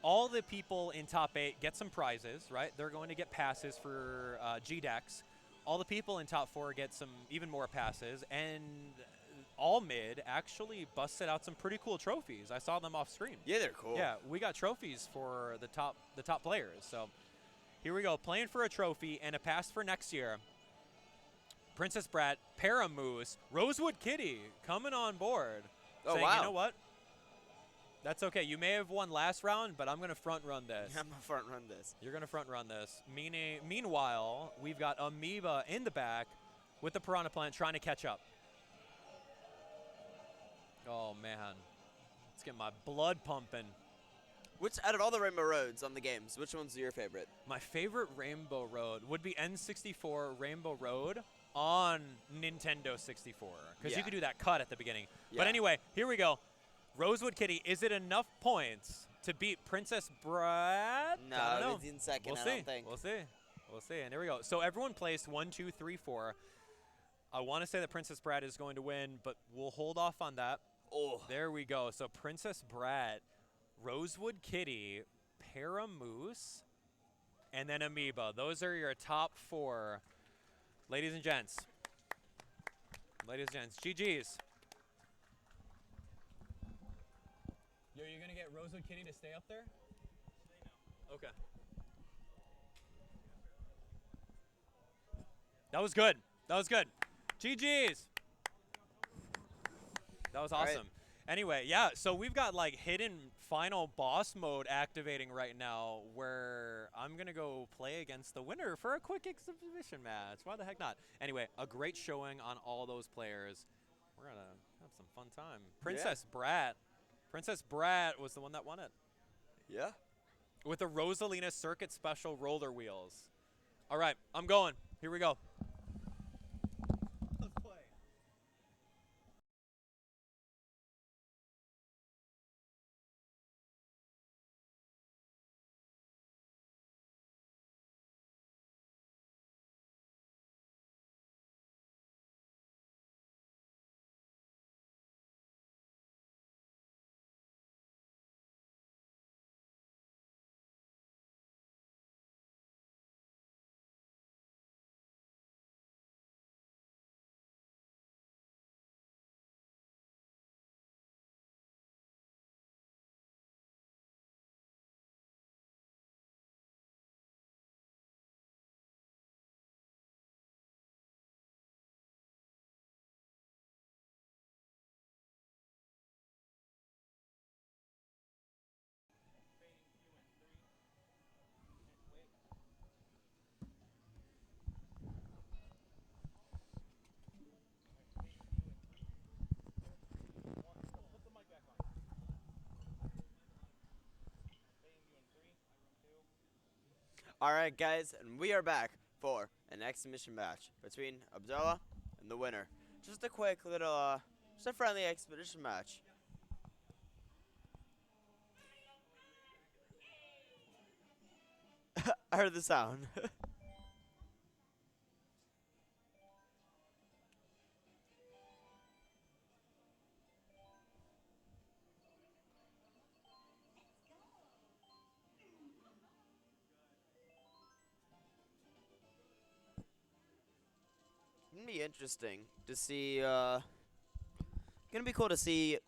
all the people in top 8 get some prizes, right? They're going to get passes for GDEX. All the people in top 4 get some even more passes. And all mid actually busted out some pretty cool trophies. I saw them off screen. Yeah, they're cool. Yeah, we got trophies for the top players. So here we go, playing for a trophy and a pass for next year. Princess Brat, Paramoose, Rosewood Kitty coming on board. Oh, saying, wow. You know what? That's okay. You may have won last round, but I'm going to front run this. I'm going to front run this. You're going to front run this. Meanwhile, we've got Amoeba in the back with the Piranha Plant trying to catch up. Oh, man. Let's get my blood pumping. Which, out of all the Rainbow Roads on the games, which one's your favorite? My favorite Rainbow Road would be N64 Rainbow Road on Nintendo 64. Because you could do that cut at the beginning. Yeah. But anyway, here we go. Rosewood Kitty, is it enough points to beat Princess Brat? No, I don't know. it's in second, We'll I see. don't think. We'll see. We'll see. And there we go. So everyone placed 1, 2, 3, 4. I want to say that Princess Brat is going to win, but we'll hold off on that. Oh. There we go. So Princess Brat, Rosewood Kitty, Paramoose, and then Amoeba. Those are your top 4. Ladies and gents. Ladies and gents. GG's. Yo, you going to get Rosewood Kitty to stay up there? Okay. That was good. That was good. GG's. That was awesome. Right. Anyway, yeah, so we've got like hidden final boss mode activating right now where I'm going to go play against the winner for a quick exhibition match. Why the heck not? Anyway, a great showing on all those players. We're going to have some fun time. Princess Brat. Princess Brat was the one that won it. Yeah. With the Rosalina Circuit Special roller wheels. All right, I'm going. Here we go. Alright, guys, and we are back for an exhibition match between Abdullah and the winner. Just a quick little, just a friendly expedition match. I heard the sound. Gonna be interesting to see, gonna be cool to see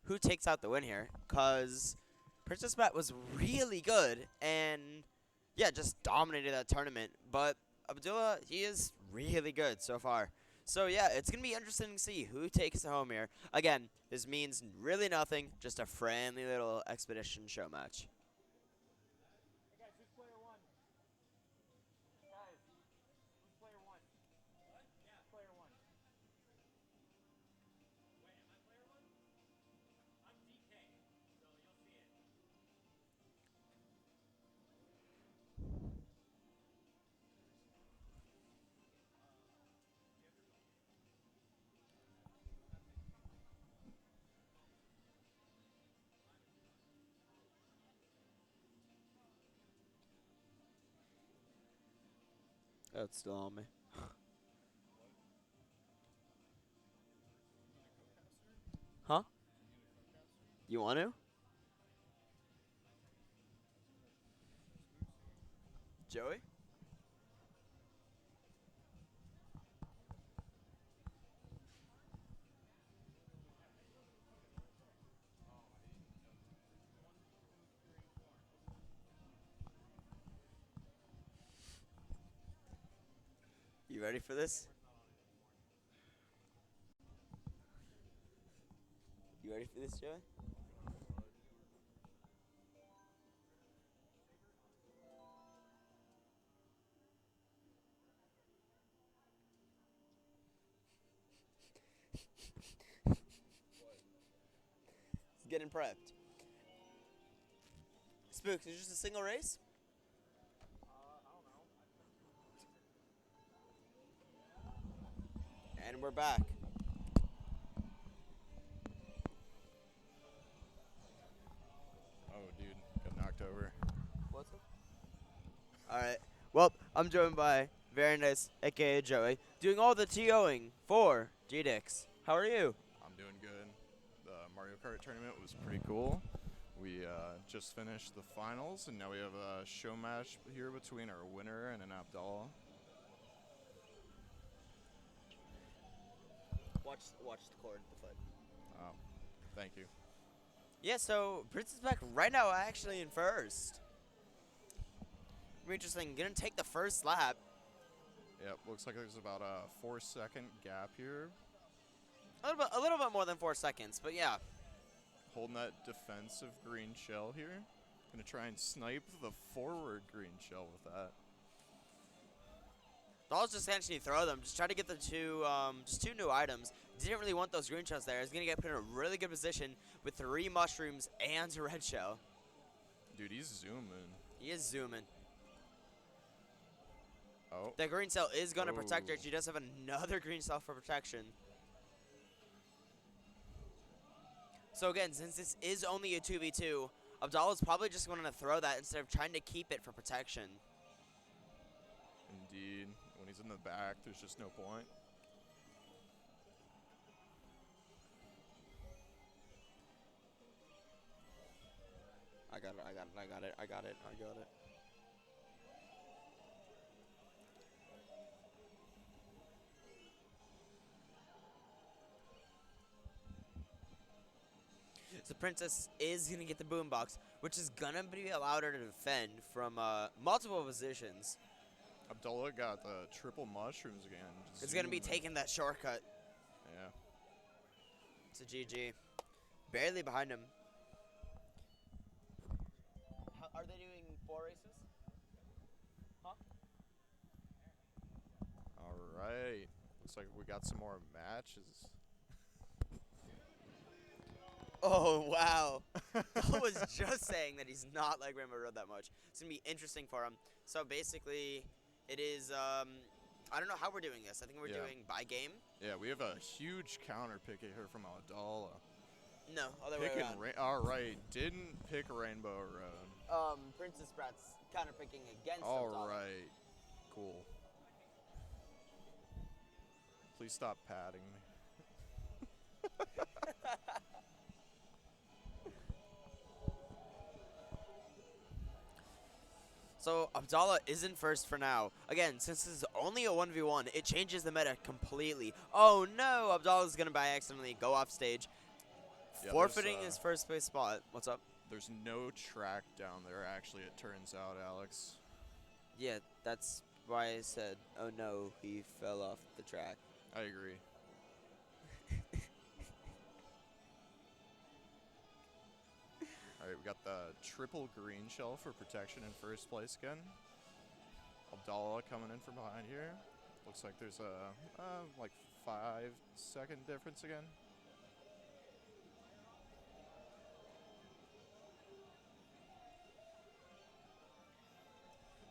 who takes out the win here, cause Princess Matt was really good and yeah, just dominated that tournament. But Abdullah, he is really good so far. So yeah, it's gonna be interesting to see who takes it home here. Again, this means really nothing, just a friendly little expedition show match. Hey guys, who's player one? Guys, who's player one? What? Yeah. Player one. Wait, am I player one? I'm DK, so you'll see it. Oh, it's still on me. Huh? You want to? Joey? You ready for this? You ready for this, Joey? He's getting prepped. Spooks, is it just a single race? And we're back. Oh, dude, got knocked over. What's up? Alright. Well, I'm joined by Very Nice, aka Joey, doing all the TOing for GDEX. How are you? I'm doing good. The Mario Kart tournament was pretty cool. We just finished the finals, and now we have a show match here between our winner and an Abdallah. Watch the cord, the foot. Oh, thank you. Yeah, so Princess back right now actually in first. Very interesting. Gonna take the first lap. Yep, looks like there's about a 4-second gap here. A little bit more than 4 seconds, but yeah. Holding that defensive green shell here. Gonna try and snipe the forward green shell with that. I'll just essentially throw them. Just try to get the just two new items. Didn't really want those green shells there. He's gonna get put in a really good position with 3 mushrooms and a red shell. Dude, he's zooming. He is zooming. Oh. The green cell is gonna protect her. Oh. She does have another green cell for protection. So again, since this is only a 2v2, Abdallah's probably just going to throw that instead of trying to keep it for protection. Indeed. When he's in the back, there's just no point. I got it. So Princess is going to get the boombox, which is going to be allowed her to defend from multiple positions. Abdullah got the triple mushrooms again. It's going to be zooming. taking that shortcut. Yeah. It's a GG. Barely behind him. Are they doing 4 races? Huh? All right. Looks like we got some more matches. Oh, wow. I was just saying that he's not like Rainbow Road that much. It's going to be interesting for him. So basically, it is, I don't know how we're doing this. I think we're doing by game. Yeah, we have a huge counter pick here from Aldala. No, other way around. All right, didn't pick Rainbow Road. Princess Brat's counter picking against All Abdallah. right, cool. Please stop patting me. So Abdallah isn't first for now. Again, since this is only a 1v1, it changes the meta completely. Oh no, Abdallah's gonna by accidentally go off stage, forfeiting his first place spot. What's up? There's no track down there, actually, it turns out, Alex. Yeah, that's why I said, oh no, he fell off the track. I agree. All right, we got the triple green shell for protection in first place again. Abdallah coming in from behind here. Looks like there's a like 5-second difference again.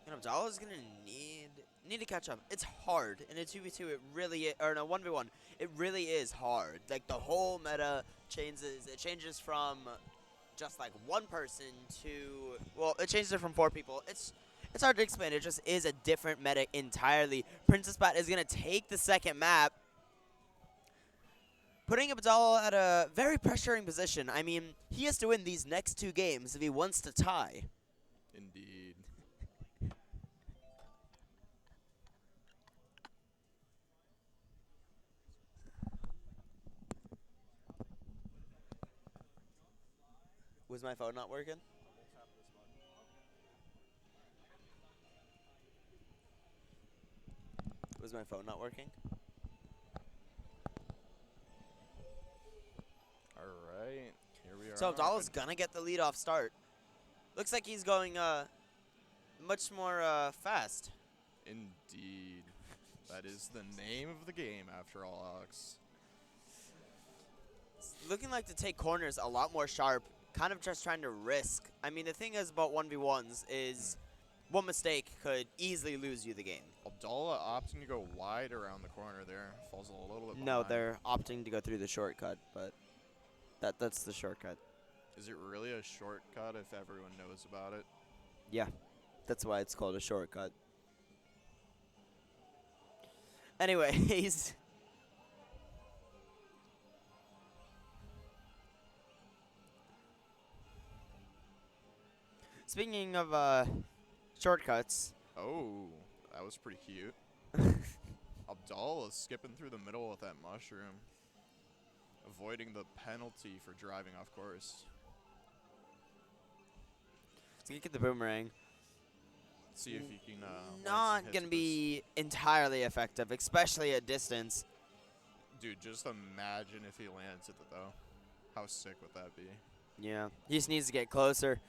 And Abdallah's gonna need to catch up. It's hard in a 2v2. It really or in a 1v1. It really is hard. Like the whole meta changes. It changes from just like one person to it changes it from 4 people. It's hard to explain. It just is a different meta entirely. Princess Bat is gonna take the second map, putting Abdallah at a very pressuring position. I mean, he has to win these next 2 games if he wants to tie. Indeed. Was my phone not working? Was my phone not working? All right, here we are. So Abdallah's gonna get the lead-off start. Looks like he's going much more fast. Indeed. That is the name of the game, after all, Alex. It's looking like to take corners a lot more sharp. Kind of just trying to risk. I mean, the thing is about 1v1s is one mistake could easily lose you the game. Abdallah opting to go wide around the corner there. Falls a little bit behind. No, they're opting to go through the shortcut, but that's the shortcut. Is it really a shortcut if everyone knows about it? Yeah, that's why it's called a shortcut. Anyways. Speaking of shortcuts. Oh, that was pretty cute. Abdallah skipping through the middle with that mushroom. Avoiding the penalty for driving off course. So you get the boomerang. See if you can. Not going to be entirely effective, especially at distance. Dude, just imagine if he lands it, though. How sick would that be? Yeah, he just needs to get closer.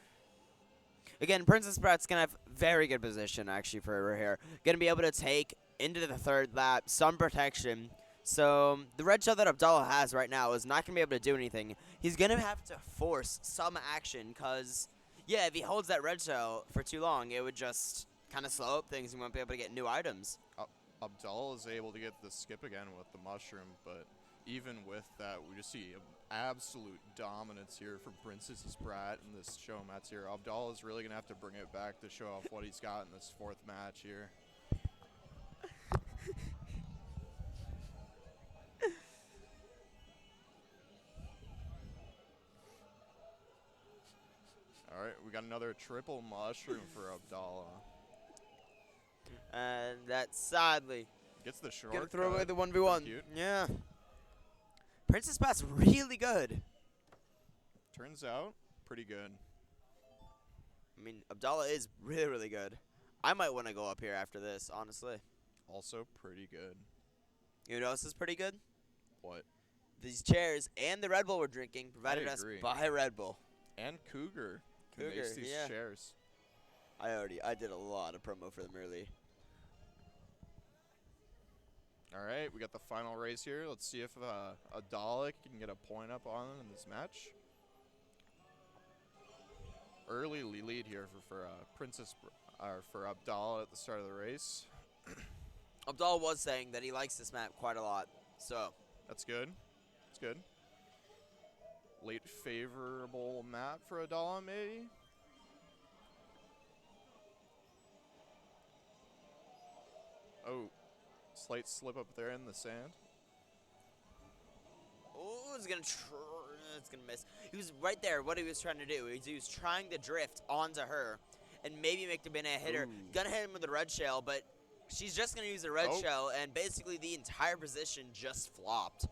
Again, Princess Brat's going to have very good position, actually, for her here. Going to be able to take into the 3rd lap some protection. So the red shell that Abdallah has right now is not going to be able to do anything. He's going to have to force some action because, yeah, if he holds that red shell for too long, it would just kind of slow up things and won't be able to get new items. Abdallah is able to get the skip again with the mushroom, but even with that, we just see absolute dominance here from Princess Brat in this show match here. Abdallah is really going to have to bring it back to show off what he's got in this 4th match here. All right, we got another triple mushroom for Abdallah. And that sadly Gets the short. gonna throw away the 1v1. Cute. Yeah. Princess Bat's really good. Turns out, pretty good. I mean, Abdallah is really, really good. I might want to go up here after this, honestly. Also pretty good. You know what else is pretty good? What? These chairs and the Red Bull we're drinking provided us agree. by Red Bull. And Cougar. Who makes Cougar, these yeah. chairs. I did a lot of promo for them early. All right, we got the final race here. Let's see if Abdallah can get a point up on him in this match. early lead here for for Abdallah at the start of the race. Abdallah was saying that he likes this map quite a lot, so that's good. That's good. Late favorable map for Abdallah, maybe. Oh, slight slip up there in the sand. Oh, it's gonna miss. He was right there. What he was trying to do is he was trying to drift onto her, and maybe make the banana hit her. Ooh. Gonna hit him with the red shell, but she's just gonna use the red shell, and basically the entire position just flopped.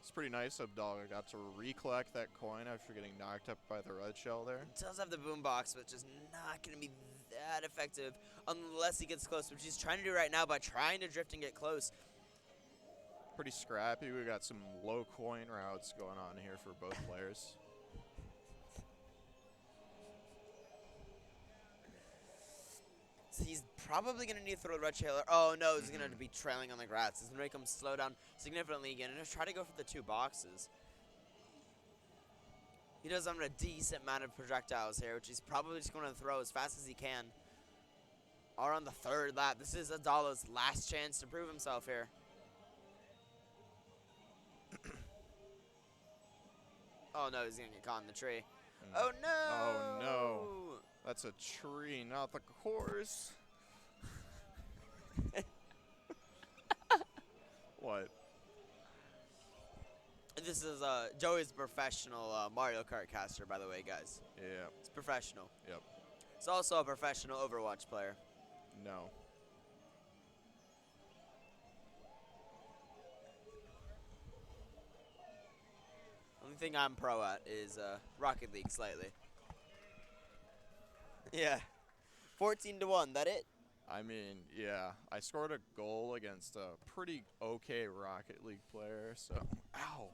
It's pretty nice. Abdallah got to recollect that coin after getting knocked up by the red shell there. It does have the boombox, but just not gonna be that effective unless he gets close, which he's trying to do right now by trying to drift and get close. Pretty scrappy. We got some low coin routes going on here for both players. So he's probably going to need to throw the red shell. Oh, no, he's going to be trailing on the grass. It's going to make him slow down significantly again and just try to go for the 2 boxes. He does have a decent amount of projectiles here, which he's probably just going to throw as fast as he can. Or on the 3rd lap. This is Abdallah's last chance to prove himself here. Oh, no, he's going to get caught in the tree. Oh, no! Oh, no. That's a tree, not the course. What? This is Joey's professional Mario Kart caster, by the way, guys. Yeah. It's professional. Yep. It's also a professional Overwatch player. No. Only thing I'm pro at is Rocket League slightly. Yeah. 14-1, that it? I mean, yeah. I scored a goal against a pretty okay Rocket League player, so. Ow.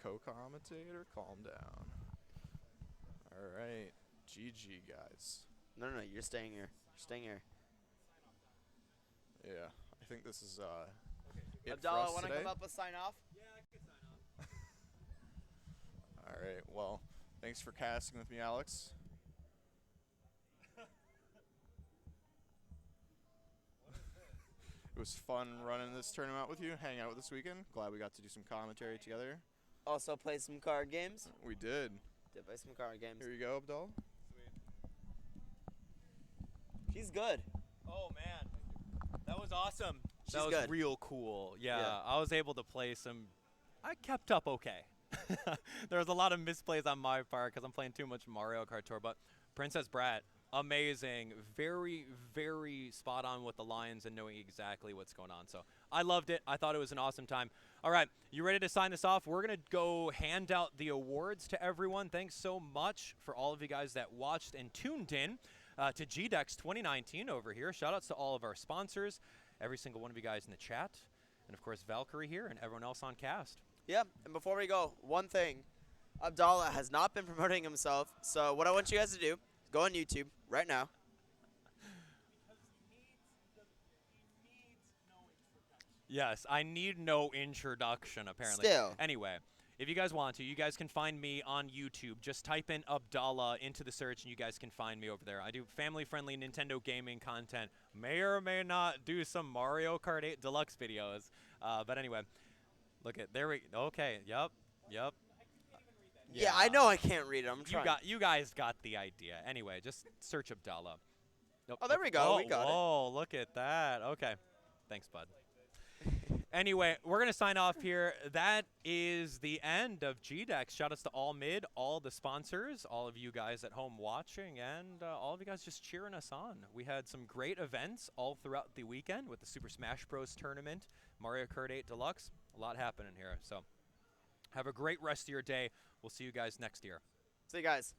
Co-commentator, calm down. All right. GG, guys. No, you're staying here. You're staying here. Yeah. I think this is it Abdallah, for us want to today. come up with sign off? All right. Well, thanks for casting with me, Alex. It was fun running this tournament with you, hanging out this weekend. Glad we got to do some commentary together. Also play some card games. We did. Did play some card games. Here you go, Abdul. She's good. Oh, man. That was awesome. She's that was good. real cool. Yeah, I was able to play some. I kept up okay. There was a lot of misplays on my part because I'm playing too much Mario Kart Tour, but Princess Brat, amazing. Very, very spot on with the lines and knowing exactly what's going on. So I loved it. I thought it was an awesome time. All right, you ready to sign this off? We're going to go hand out the awards to everyone. Thanks so much for all of you guys that watched and tuned in to GDEX 2019 over here. Shout outs to all of our sponsors, every single one of you guys in the chat, and of course Valkyrie here and everyone else on cast. Yep, and before we go, one thing. Abdallah has not been promoting himself, so what I want you guys to do, go on YouTube right now. Yes, I need no introduction, apparently. Still. Anyway, if you guys want to, you guys can find me on YouTube. Just type in Abdallah into the search, and you guys can find me over there. I do family-friendly Nintendo gaming content. May or may not do some Mario Kart 8 Deluxe videos. But anyway, look at, there we, okay, yep. Yeah, I know I can't read it. I'm trying. You guys got the idea. Anyway, just search Abdallah. Nope. Oh, there we go. We got it. Oh, look at that. Okay. Thanks, bud. Anyway, we're going to sign off here. That is the end of GDEX. Shout outs to all mid, all the sponsors, all of you guys at home watching, and all of you guys just cheering us on. We had some great events all throughout the weekend with the Super Smash Bros. Tournament, Mario Kart 8 Deluxe. A lot happening here. So have a great rest of your day. We'll see you guys next year. See you guys.